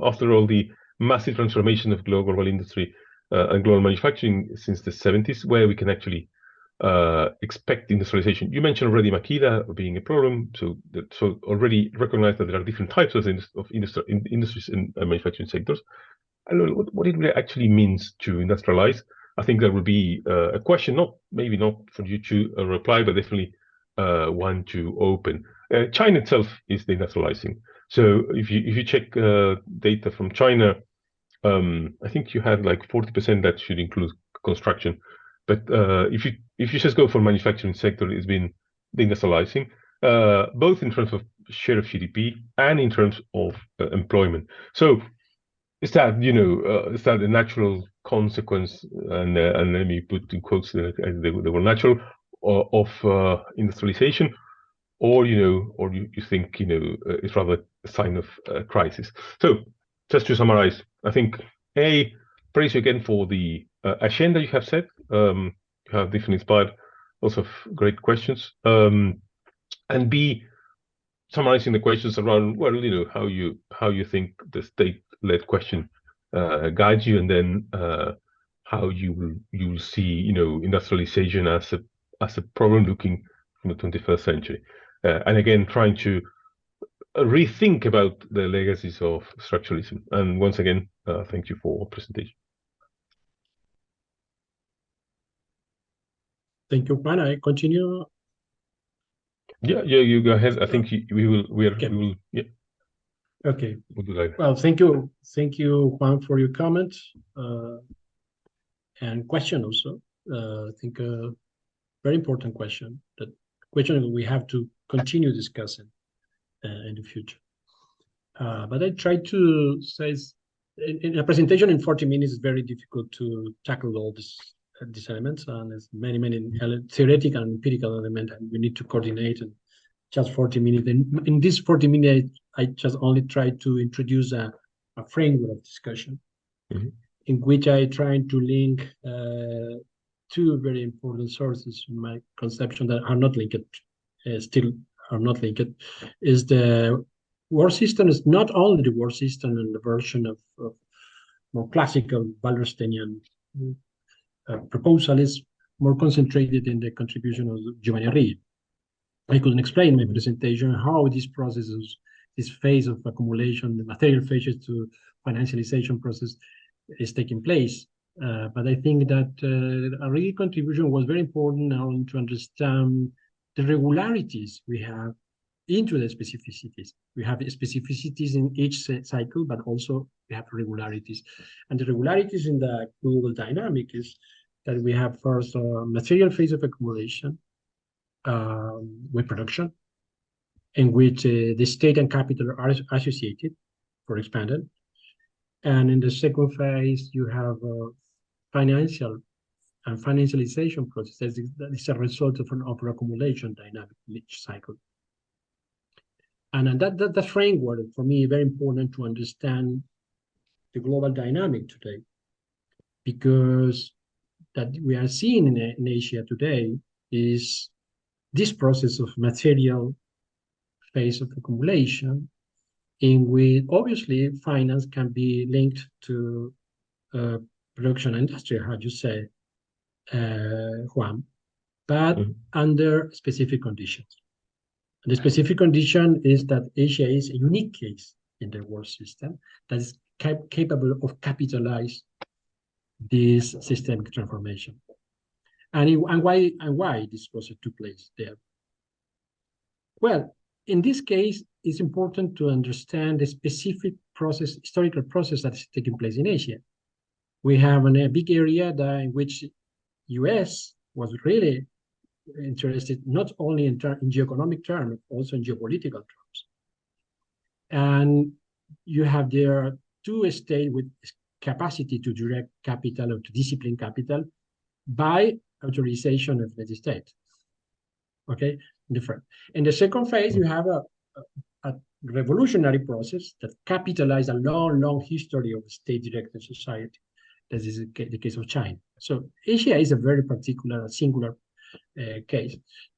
after all the massive transformation of global industry and global manufacturing since the 70s, where we can actually expect industrialization. You mentioned already Makita being a problem, so already recognize that there are different types of industries and manufacturing sectors. I don't know what it really actually means to industrialize. I think that would be a question, maybe not for you to reply, but definitely one to open. China itself is industrializing. So if you check data from China, I think you had like 40% that should include construction. But if you just go for manufacturing sector, it's been industrializing, both in terms of share of GDP and in terms of employment. So is that is that a natural consequence? And let me put in quotes they were natural of industrialization, or or you think it's rather a sign of crisis. So just to summarize, I think praise you again for the agenda you have set. You have definitely inspired lots of great questions. And B, summarizing the questions around, well, how you think the state-led question guides you, and then how you will see industrialization as a problem looking from the 21st century, and again trying to rethink about the legacies of structuralism. And once again, thank you for presentation. Thank you, Juan. I continue. Yeah, you go ahead. I think we will. Yeah. Okay. We'll do that. Well, thank you, Juan, for your comment and question also. I think a very important question. That question we have to continue discussing in the future. But I try to say in a presentation in 40 minutes, it's very difficult to tackle all these elements, and there's many theoretical and empirical elements, and we need to coordinate. And just 40 minutes. And in this 40 minutes, I just only try to introduce a framework of discussion in which I try to link two very important sources in my conception that are not linked, still are not linked, is the war system. Is not only the war system and the version of more classical Wallersteinian proposal, is more concentrated in the contribution of Giovanni Arrighi. I couldn't explain in my presentation how these processes, this phase of accumulation, the material phases to financialization process is taking place. But I think that Arrighi's contribution was very important now to understand the regularities we have into the specificities. We have specificities in each cycle, but also we have regularities. And the regularities in the global dynamic is that we have first a material phase of accumulation with production, in which the state and capital are associated for expanded. And in the second phase, you have financial and financialization process that is a result of an over-accumulation dynamic in each cycle. And that framework, for me, is very important to understand the global dynamic today, because that we are seeing in Asia today is this process of material phase of accumulation, in which obviously finance can be linked to production industry, how you say, Juan, but under specific conditions. And the specific condition is that Asia is a unique case in the world system that is capable of capitalize this systemic transformation. And why this process took place there? Well, in this case, it's important to understand the specific process, historical process that is taking place in Asia. We have a big area in which US was really interested not only in geoeconomic terms, also in geopolitical terms. And you have there two states with capacity to direct capital or to discipline capital by authorization of the state. Okay, different. In the second phase, you have a revolutionary process that capitalized a long history of state-directed society. That is the case of China. So Asia is a very particular, singular case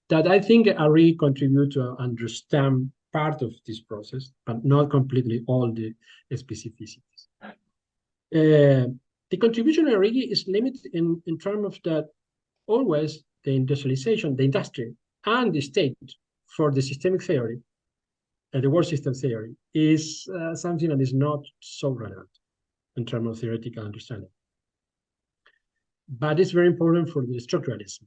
that I think Arrighi contribute to understand part of this process, but not completely all the specificities. The contribution of Arrighi is limited in terms of that always the industrialization, the industry, and the state for the systemic theory, the world system theory, is something that is not so relevant in terms of theoretical understanding. But it's very important for the structuralism,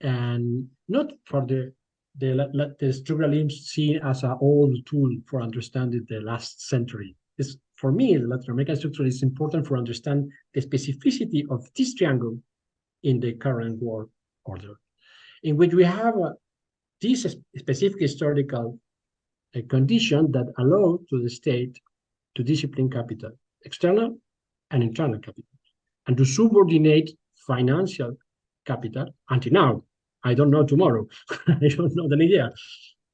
and not for the structuralism seen as an old tool for understanding the last century. It's, for me, the Latin American structuralism is important for understanding the specificity of this triangle in the current world order, in which we have this specific historical condition that allow to the state to discipline capital, external and internal capital, and to subordinate financial capital until now. I don't know tomorrow. I don't know the idea.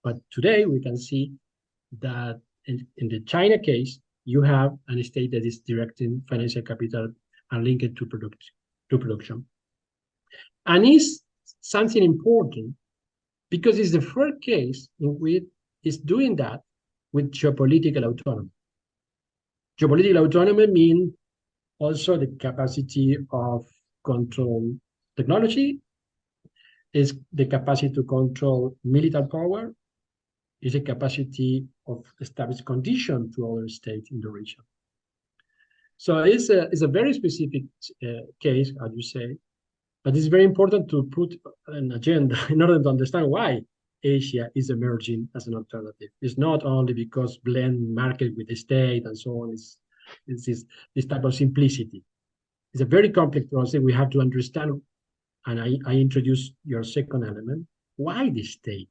But today we can see that in the China case, you have a state that is directing financial capital and linked to production. And it's something important because it's the first case in which it's doing that with geopolitical autonomy. Geopolitical autonomy means also the capacity of control technology, is the capacity to control military power, is a capacity of establish conditions to other states in the region. So it's a very specific case, as you say, but it's very important to put an agenda in order to understand why Asia is emerging as an alternative. It's not only because blend market with the state and so on. It's this type of simplicity. It's a very complex process. We have to understand, and I introduce your second element, why the state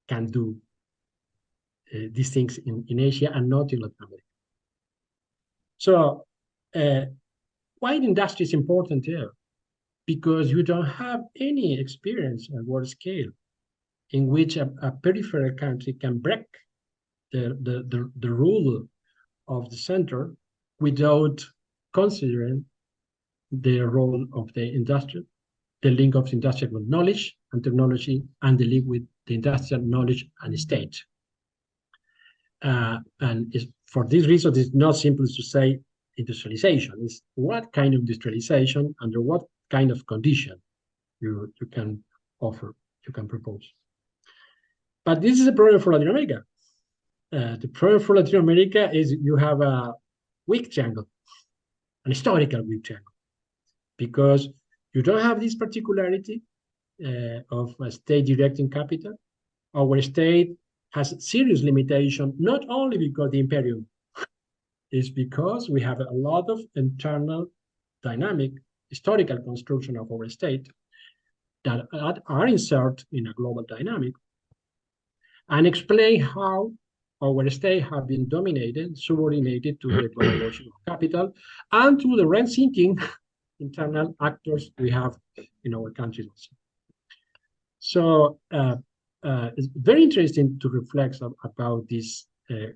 can do these things in Asia and not in Latin America. So why the industry is important here? Because you don't have any experience at world scale in which a peripheral country can break the rule of the center without considering the role of the industry, the link of industrial knowledge and technology, and the link with the industrial knowledge and state. And for this reason, it's not simple to say industrialization. It's what kind of industrialization, under what kind of condition you can offer, you can propose. But this is a problem for Latin America. The problem for Latin America is you have a weak triangle, an historical weak triangle, because you don't have this particularity of a state directing capital. Our state has serious limitation, not only because the imperium, it's because we have a lot of internal dynamic historical construction of our state that are inserted in a global dynamic and explain how our state have been dominated, subordinated to the global logic of capital and to the rent-seeking internal actors we have in our countries also. So it's very interesting to reflect about these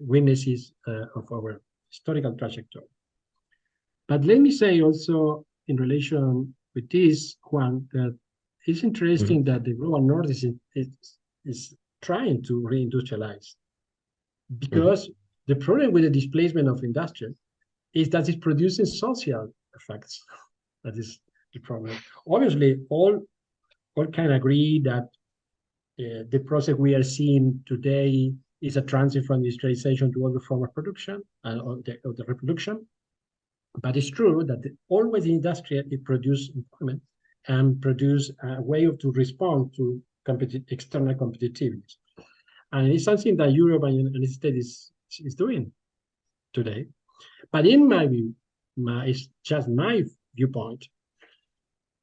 weaknesses of our historical trajectory. But let me say also in relation with this, Juan, that it's interesting that the global north is trying to reindustrialize, because the problem with the displacement of industry is that it's producing social effects. That is the problem. Obviously, all can agree that the process we are seeing today is a transit from industrialization to other form of production and of the reproduction. But it's true that always in industry it produces employment and produce a way to respond to external competitiveness. And it's something that Europe and the United States is doing today. But in my view, it's just my viewpoint,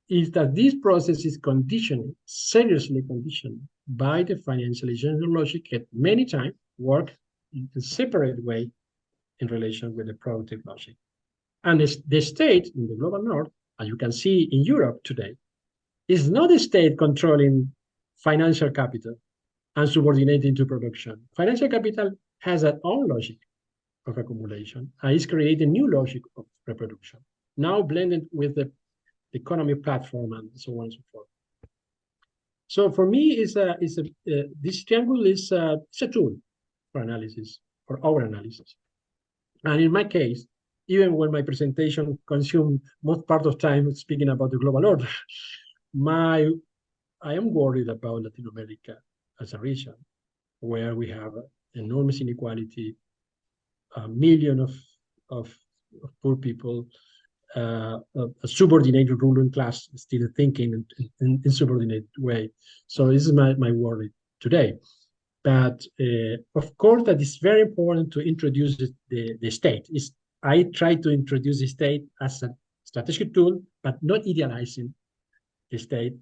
is that this process is conditioned, seriously conditioned, by the financialization logic that many times work in a separate way in relation with the productive logic. And the state in the global north, as you can see in Europe today, is not a state controlling financial capital and subordinating to production. Financial capital has its own logic of accumulation and is creating new logic of reproduction, now blended with the economy platform and so on and so forth. So for me, this triangle is a tool for analysis, for our analysis. And in my case, even when my presentation consumed most part of time speaking about the global order, I am worried about Latin America as a region where we have enormous inequality, a million of poor people, a subordinated ruling class still thinking in subordinate way. So this is my worry today. But of course, that is very important to introduce the state. I try to introduce the state as a strategic tool, but not idealizing the state,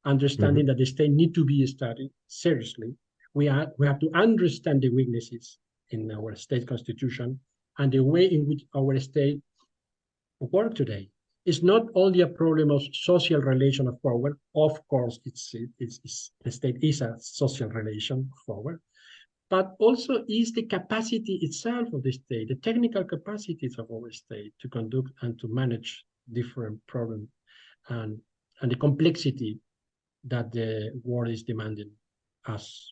understanding that the state need to be studied seriously. We have to understand the weaknesses in our state constitution and the way in which our state work today. It's not only a problem of social relation of power. Of course, the state is a social relation of power, but also is the capacity itself of the state, the technical capacities of our state to conduct and to manage different problems and the complexity that the world is demanding us.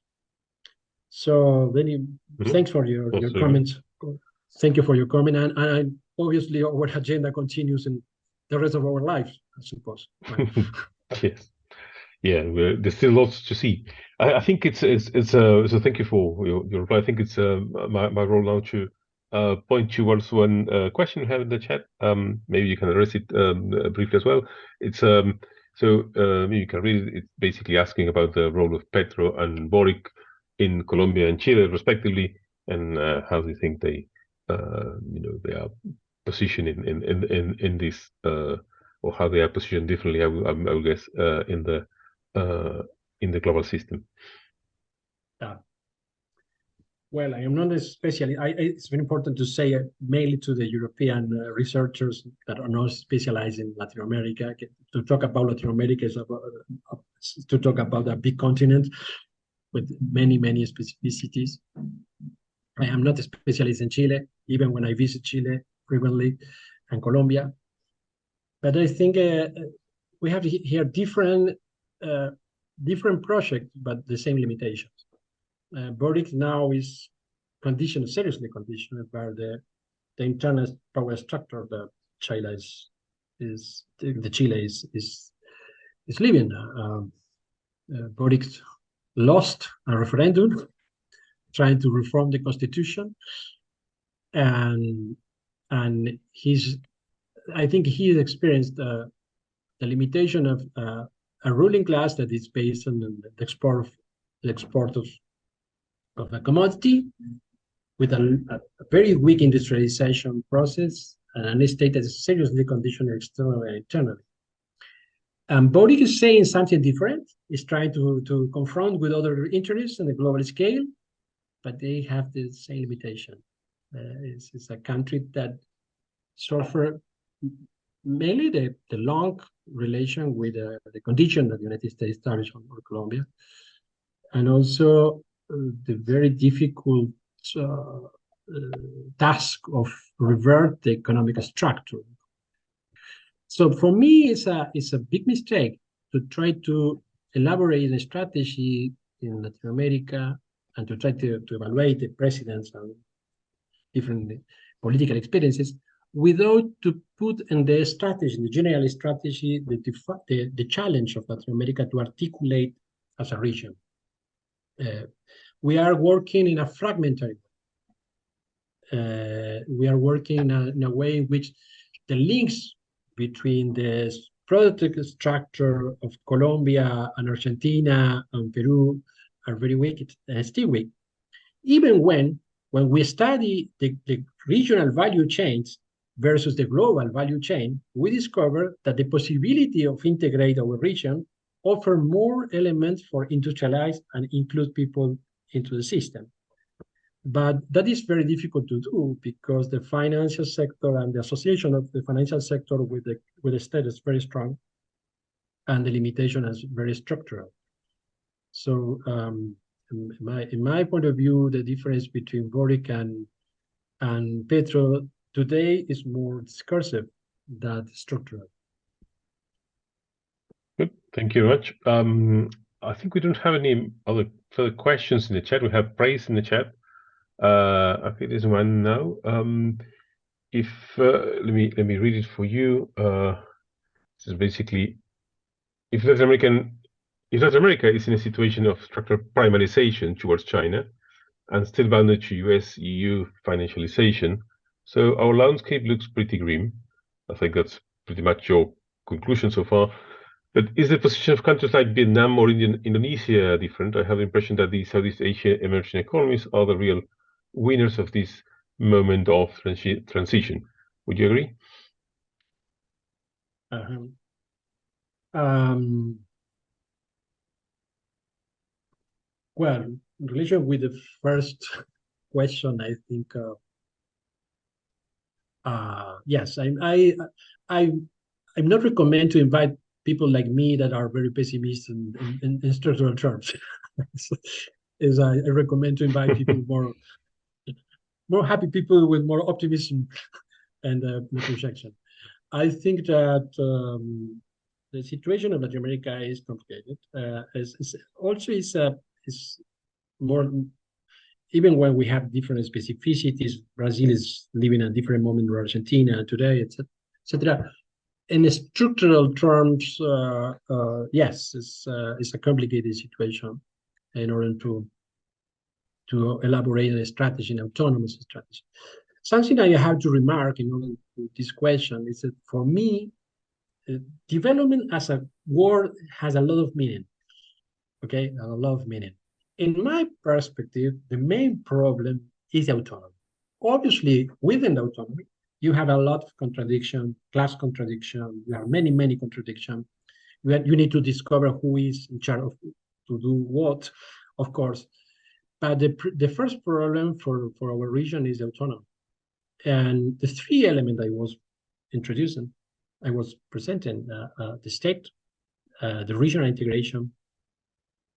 So then thanks for your comments. Thank you for your comment. And obviously our agenda continues in the rest of our lives, I suppose. Yes. Yeah, there's still lots to see. I think it's so thank you for your reply. I think it's my role now to point towards one question we have in the chat. Maybe you can address it briefly as well. It's maybe you can read it. It's basically asking about the role of Petro and Boric in Colombia and Chile, respectively, and how do you think they they are positioned in this or how they are positioned differently, I would guess, in the global system. Well, I am not a specialist. It's very important to say, mainly to the European researchers that are not specialized in Latin America. To talk about Latin America is to talk about a big continent with many specificities. I am not a specialist in Chile, even when I visit Chile frequently and Colombia. But I think we have here different projects, but the same limitations. Boric now is seriously conditioned by the internal power structure that Chile is living. Boric lost a referendum trying to reform the constitution, and I think he experienced the limitation of a ruling class that is based on the export of a commodity, with a very weak industrialization process, and a state that is seriously conditioned externally and internally. And Boric is saying something different. He's trying to confront with other interests on the global scale, but they have the same limitation. It's a country that suffer mainly the long relation with the condition that the United States established on Colombia, and also the very difficult task of revert the economic structure. So for me, it's a big mistake to try to elaborate a strategy in Latin America and to try to evaluate the presidents and different political experiences without to put in the strategy, the general strategy, the challenge of Latin America to articulate as a region. We are working in a fragmentary way. We are working in a way in which the links between the product structure of Colombia and Argentina and Peru are very weak, still weak. Even when we study the regional value chains versus the global value chain, we discover that the possibility of integrate our region offer more elements for industrialize and include people into the system. But that is very difficult to do because the financial sector and the association of the financial sector with the state is very strong, and the limitation is very structural. So in my point of view, the difference between Boric and Petro today is more discursive than structural. Good, thank you very much. I think we don't have any other further questions in the chat. We have praise in the chat. I think there's one now. Let me read it for you. This is basically if Latin America is in a situation of structural primarization towards China and still bounded to US, EU financialization, so our landscape looks pretty grim. I think that's pretty much your conclusion so far. But is the position of countries like Vietnam or Indonesia different? I have the impression that the Southeast Asia emerging economies are the real winners of this moment of transition. Would you agree? Well, in relation with the first question, I think yes, I'm not recommend to invite people like me that are very pessimistic in structural terms. I recommend to invite people more happy people with more optimism and projection. I think that the situation of Latin America is complicated. Is more, even when we have different specificities. Brazil is living a different moment than Argentina today, etc. In structural terms, yes, it's a complicated situation in order to elaborate a strategy, an autonomous strategy. Something I have to remark in order to this question is that for me, development as a word has a lot of meaning. Okay, a lot of meaning. In my perspective, the main problem is autonomy. Obviously, within autonomy, you have a lot of contradiction, class contradiction. You have many contradictions. You need to discover who is in charge of to do what, of course. But the first problem for our region is autonomy. And the three elements I was presenting, the state, the regional integration,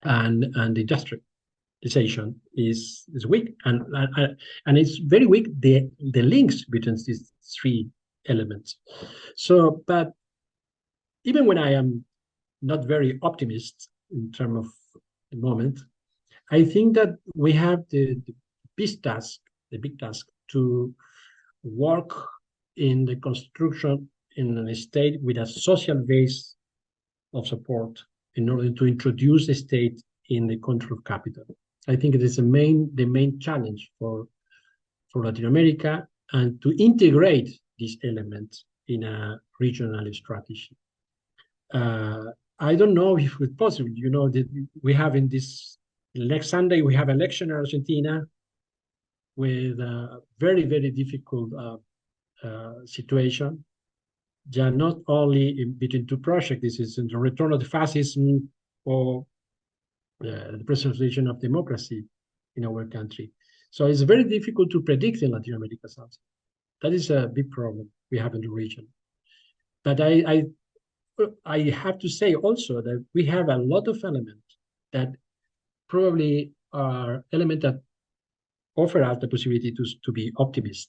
and the industrialization is weak, and it's very weak, the links between these three elements. So, but even when I am not very optimist in terms of the moment, I think that we have the big task to work in the construction in a state with a social base of support in order to introduce the state in the control of capital. I think it is the main challenge for Latin America, and to integrate these elements in a regional strategy. I don't know if it's possible. You know, that we have next Sunday we have election in Argentina with a very difficult situation. Not only between two projects, this is in the return of the fascism or the preservation of democracy in our country. So it's very difficult to predict in Latin America something. That is a big problem we have in the region. But I have to say also that we have a lot of elements that probably are elements that offer us the possibility to be optimist.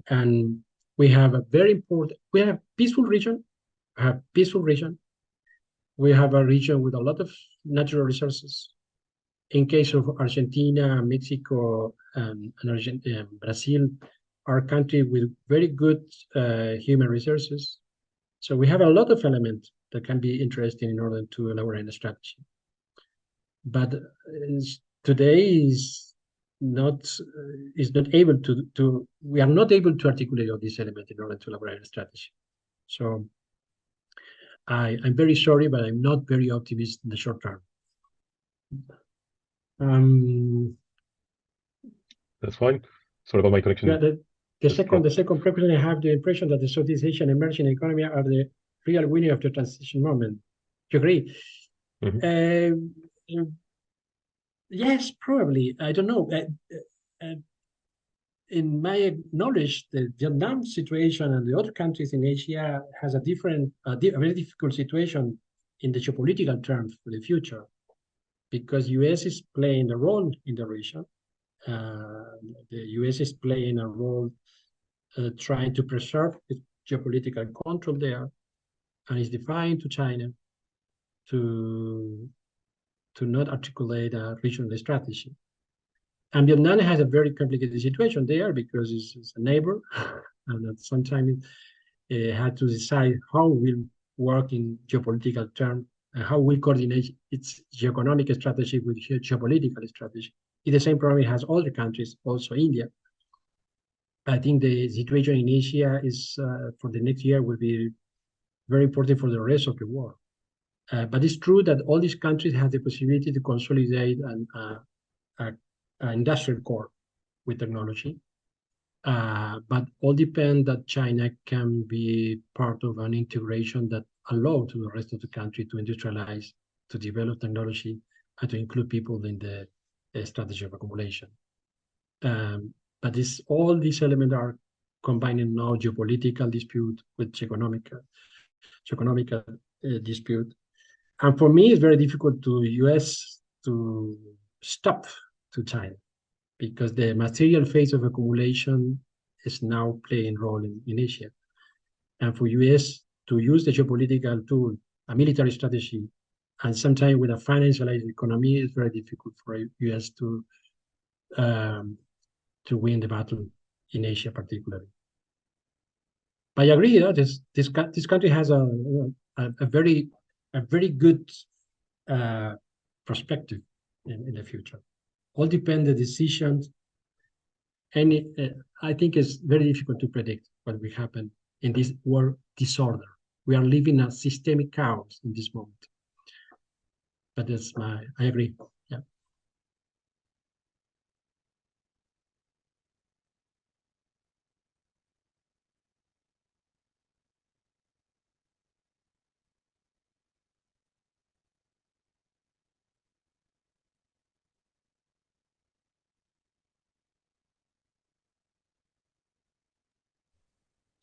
And we have a very important, we have peaceful region, we have a region with a lot of natural resources. In case of Argentina, Mexico, and Brazil, are countries with very good human resources. So we have a lot of elements that can be interesting in order to elaborate a strategy. But today is not able to we are not able to articulate all these elements in order to elaborate a strategy. So I'm very sorry, but I'm not very optimistic in the short term. That's fine. Sorry about my connection. Yeah, the second question, I have the impression that the Southeast Asian emerging economy are the real winner of the transition moment. Do you agree? Mm-hmm. Yes, probably. I don't know. In my knowledge, the Vietnam situation and the other countries in Asia has a very difficult situation in the geopolitical terms for the future, because US is playing a role in the region. The US is playing a role trying to preserve its geopolitical control there, and is defying to China to not articulate a regional strategy. And Vietnam has a very complicated situation there because it's a neighbor, and sometimes it had to decide how we'll work in geopolitical terms and how we coordinate its geoeconomic strategy with geopolitical strategy. It's the same problem it has other countries, also India. I think the situation in Asia is for the next year will be very important for the rest of the world. But it's true that all these countries have the possibility to consolidate an industrial core with technology. But all depend that China can be part of an integration that allow to the rest of the country to industrialize, to develop technology, and to include people in the strategy of accumulation. But all these elements are combining now geopolitical dispute with economic dispute. And for me, it's very difficult to US to stop to China, because the material phase of accumulation is now playing a role in Asia. And for US to use the geopolitical tool, a military strategy, and sometimes with a financialized economy, is very difficult for US to win the battle in Asia particularly. I agree that this country has a very good perspective in the future. All depend the decisions, and I think it's very difficult to predict what will happen in this world disorder. We are living a systemic chaos in this moment. But I agree. Yeah.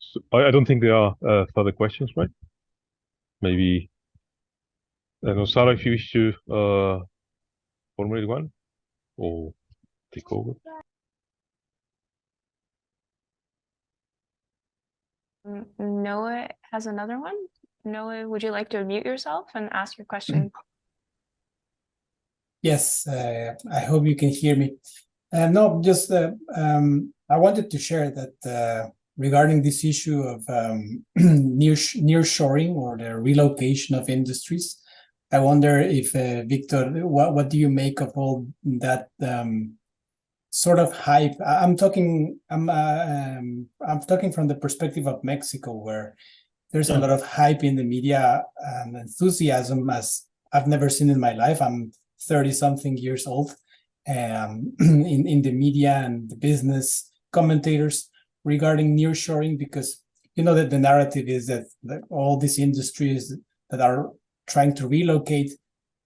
So I don't think there are further questions, right? Maybe, I don't know, Sarah, if you wish to formulate one or take over. Noah has another one. Noah, would you like to unmute yourself and ask your question? Yes, I hope you can hear me. No, just I wanted to share that regarding this issue of nearshoring or the relocation of industries, I wonder if Victor, what do you make of all that sort of hype? I'm talking from the perspective of Mexico, where there's a lot of hype in the media and enthusiasm as I've never seen in my life. I'm 30-something years old, in the media and the business commentators regarding nearshoring, because you know that the narrative is that all these industries that are trying to relocate,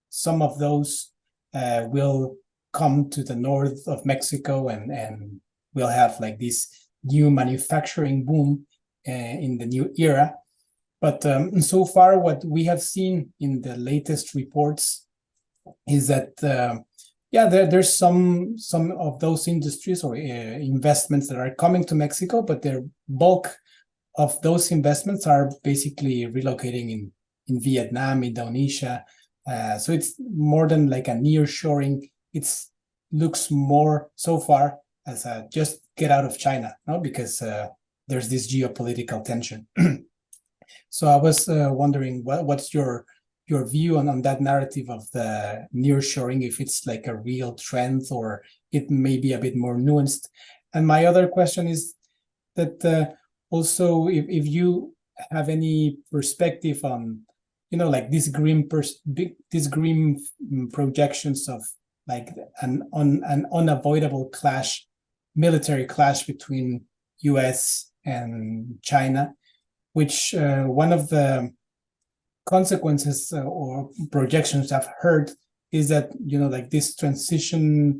some of those will come to the north of Mexico and we'll have like this new manufacturing boom in the new era. But so far, what we have seen in the latest reports is that there's some of those industries or investments that are coming to Mexico, but the bulk of those investments are basically relocating in Vietnam, Indonesia. So it's more than like a nearshoring. It looks more so far as a just get out of China, no? Because there's this geopolitical tension. So I was wondering what's your view on that narrative of the nearshoring, if it's like a real trend or it may be a bit more nuanced. And my other question is that also if you have any perspective on, you know, like these grim projections of like an unavoidable clash, military clash between US and China, which one of the consequences or projections I've heard is that, you know, like this transitional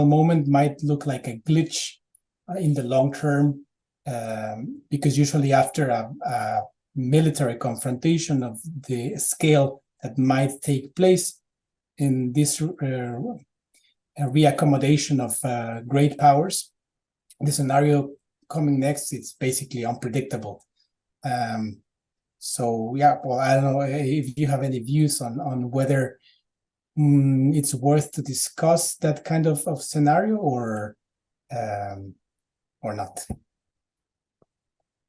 moment might look like a glitch in the long term, because usually after a military confrontation of the scale that might take place in this reaccommodation of great powers, the scenario coming next, it's basically unpredictable. So yeah, well, I don't know if you have any views on whether it's worth to discuss that kind of scenario or not.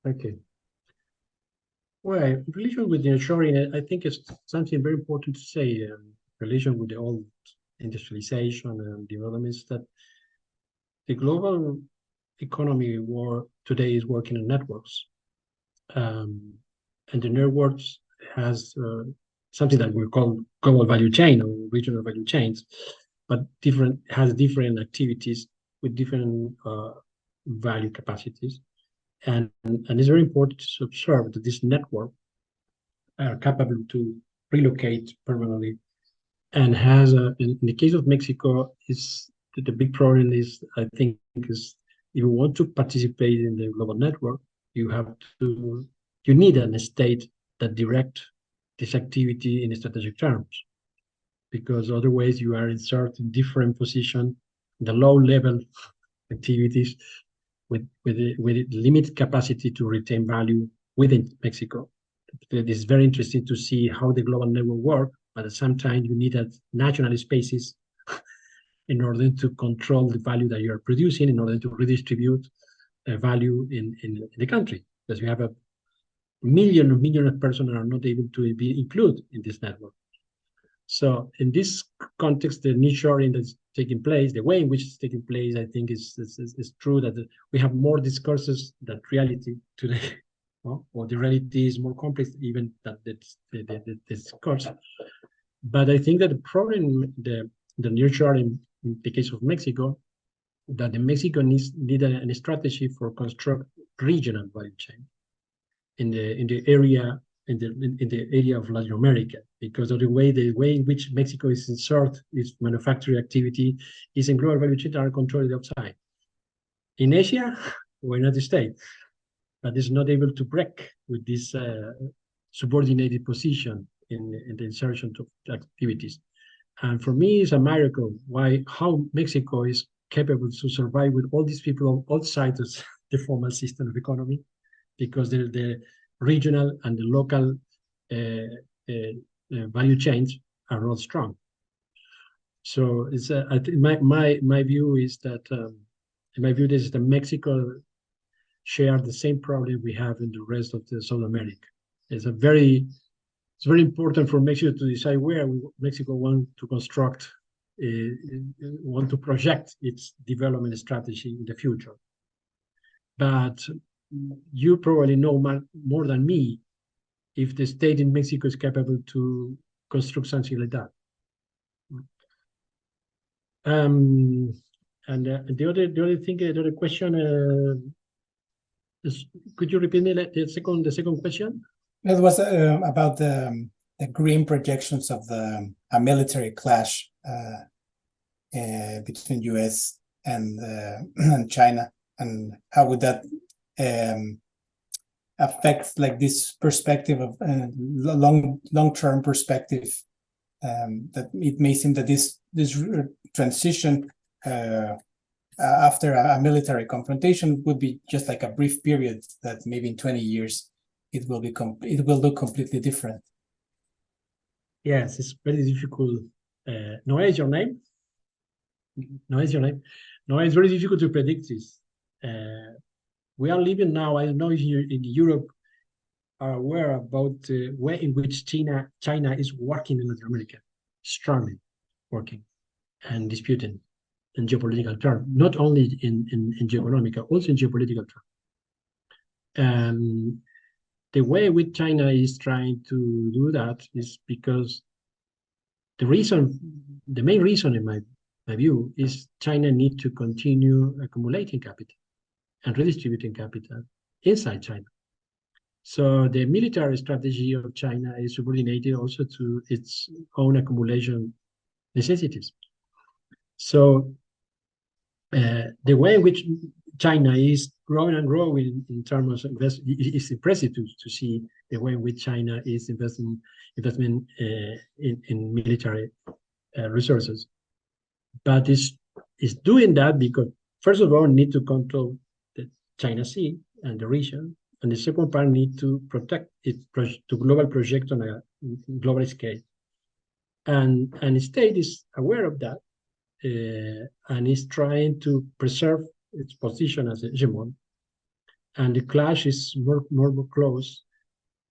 Okay. Well, in relation with the nearshoring, I think it's something very important to say in relation with the old industrialization and developments, that the global economy today is working in networks. And the networks has something that we call global value chain or regional value chains, but has different activities with different value capacities. And it's very important to observe that this network are capable to relocate permanently, and has in the case of Mexico, is the big problem is, I think, is if you want to participate in the global network, you need an state that direct this activity in strategic terms, because otherwise you are inserted in different position, the low level activities with limited capacity to retain value within Mexico. It is very interesting to see how the global network works, but at the same time you need national spaces in order to control the value that you are producing, in order to redistribute value in the country, because you have a million of persons are not able to be included in this network. So in this context, the nearshoring that's taking place, the way in which it's taking place, I think is true that we have more discourses than reality today, or the reality is more complex even than the discourse. But I think that the problem, the nearshoring in the case of Mexico, that the Mexico need a strategy for construct regional value chain in the area of Latin America, because of the way in which Mexico is inserted, its manufacturing activity is in global value chain that are controlled outside. In Asia, we're not the state, but it's not able to break with this subordinated position in the insertion of activities. And for me, it's a miracle how Mexico is capable to survive with all these people outside of the formal system of economy, because the regional and the local value chains are not strong. So it's my view is that that Mexico share the same problem we have in the rest of the South America. It's very important for Mexico to decide where Mexico want to construct, want to project its development strategy in the future. But you probably know more than me if the state in Mexico is capable to construct something like that. And the other question is, could you repeat me the second question? It was about the green projections of a military clash between US and China, and how would that affect like this perspective of long-term perspective, that it may seem that this transition after a military confrontation would be just like a brief period, that maybe in 20 years it will look completely different. Yes, it's very difficult. Noé is your name? Noé is your name? Noé, it's very difficult to predict this. We are living now, I don't know if you in Europe are aware about the way in which China is working in Latin America, strongly working and disputing in geopolitical terms, not only in geoeconomic, also in geopolitical terms. The way in which China is trying to do that is because the main reason in my view is China need to continue accumulating capital and redistributing capital inside China. So the military strategy of China is subordinated also to its own accumulation necessities. So the way in which China is growing and growing in terms of investment, it's impressive to see the way in which China is investment in military resources. But it's doing that because, first of all, need to control the China Sea and the region, and the second part need to protect its global project on a global scale. And the state is aware of that, and is trying to preserve its position as a hegemon. And the clash is more close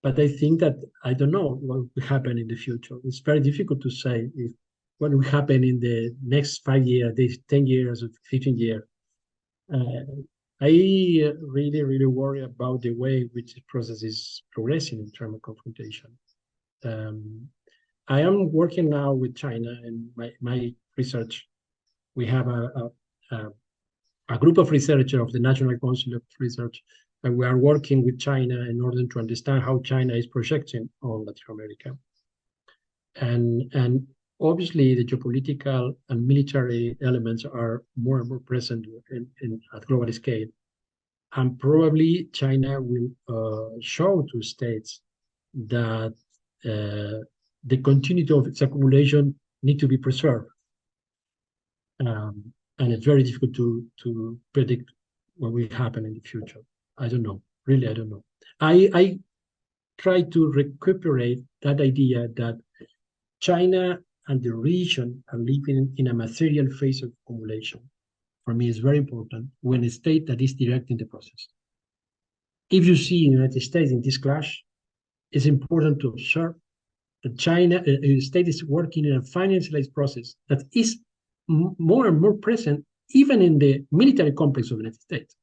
But I think that I don't know what will happen in the future. It's very difficult to say if what will happen in the next 5 years, 10 years, or 15 years. I really, really worry about the way which the process is progressing in terms of confrontation. I am working now with China in my research. We have a group of researchers of the National Council of Research, and we are working with China in order to understand how China is projecting on Latin America. And obviously the geopolitical and military elements are more and more present at global scale. And probably China will show to states that the continuity of its accumulation need to be preserved. And it's very difficult to predict what will happen in the future. I don't know. Really, I don't know. I try to recuperate that idea that China and the region are living in a material phase of accumulation. For me, it's very important when a state that is directing the process. If you see in the United States in this clash, it's important to observe that China, the state is working in a financialized process that is more and more present even in the military complex of the United States.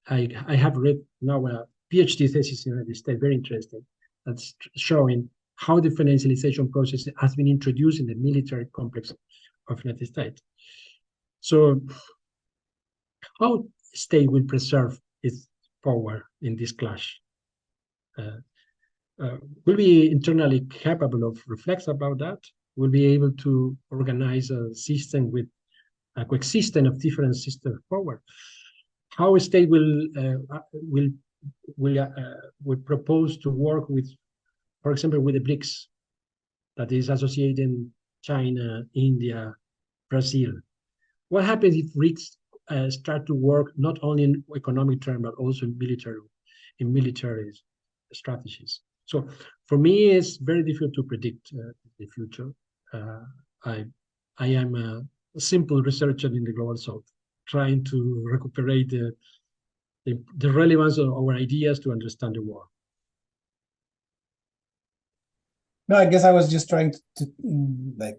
I have read now a PhD thesis in the United States, very interesting, that's showing how the financialization process has been introduced in the military complex of the United States. So how the state will preserve its power in this clash? Will be internally capable of reflex about that? Will be able to organize a system with a coexistence of different systems of power? How a state will propose to work with, for example, with the BRICS, that is associating China, India, Brazil. What happens if BRICS start to work not only in economic terms but also in military strategies? So for me, it's very difficult to predict the future. I am a simple researcher in the Global South, trying to recuperate the relevance of our ideas to understand the war. No, I guess I was just trying to like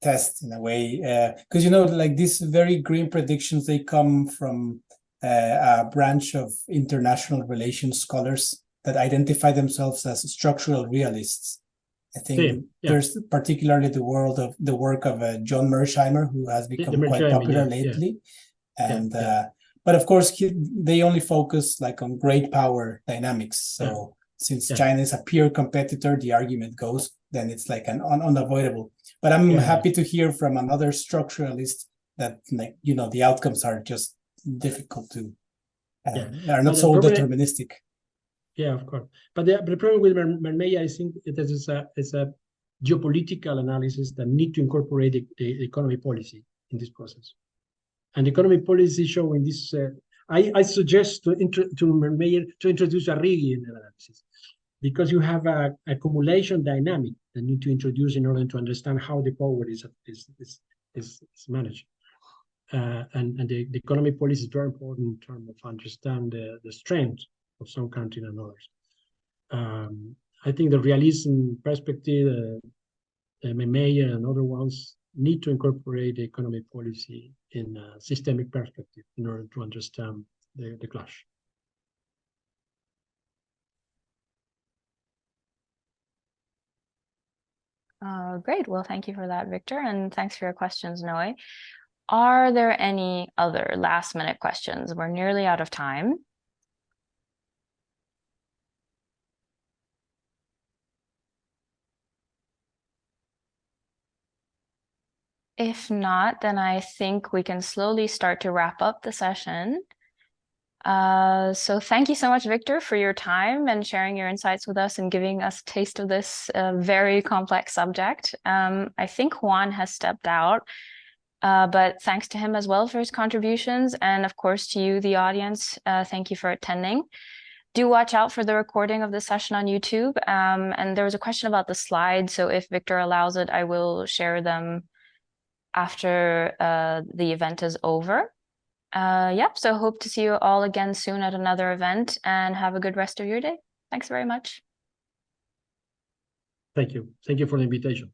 test in a way, because like these very green predictions, they come from a branch of international relations scholars that identify themselves as structural realists. I think there's particularly the work of John Mersheimer, who has become quite popular lately. And but of course they only focus like on great power dynamics. So since China is a peer competitor, the argument goes, then it's like an unavoidable. But I'm happy to hear from another structuralist that, like, the outcomes are just difficult to are not so deterministic. Yeah, of course. But the problem with Mermeya, I think it is a geopolitical analysis that need to incorporate the economy policy in this process. And economy policy showing this, I suggest to Mermeya to introduce a Riggian analysis, because you have a accumulation dynamic that need to introduce in order to understand how the power is managed. And the economy policy is very important in terms of understand the strength of some countries and others. I think the realism perspective, Mermeya and other ones need to incorporate the economic policy in a systemic perspective in order to understand the clash. Great. Well, thank you for that, Victor, and thanks for your questions, Noe. Are there any other last-minute questions? We're nearly out of time. If not, then I think we can slowly start to wrap up the session. So thank you so much, Victor, for your time and sharing your insights with us and giving us a taste of this very complex subject. I think Juan has stepped out, but thanks to him as well for his contributions. And of course, to you, the audience, thank you for attending. Do watch out for the recording of the session on YouTube. And there was a question about the slides. So if Victor allows it, I will share them after the event is over. So hope to see you all again soon at another event, and have a good rest of your day. Thanks very much. Thank you. Thank you for the invitation.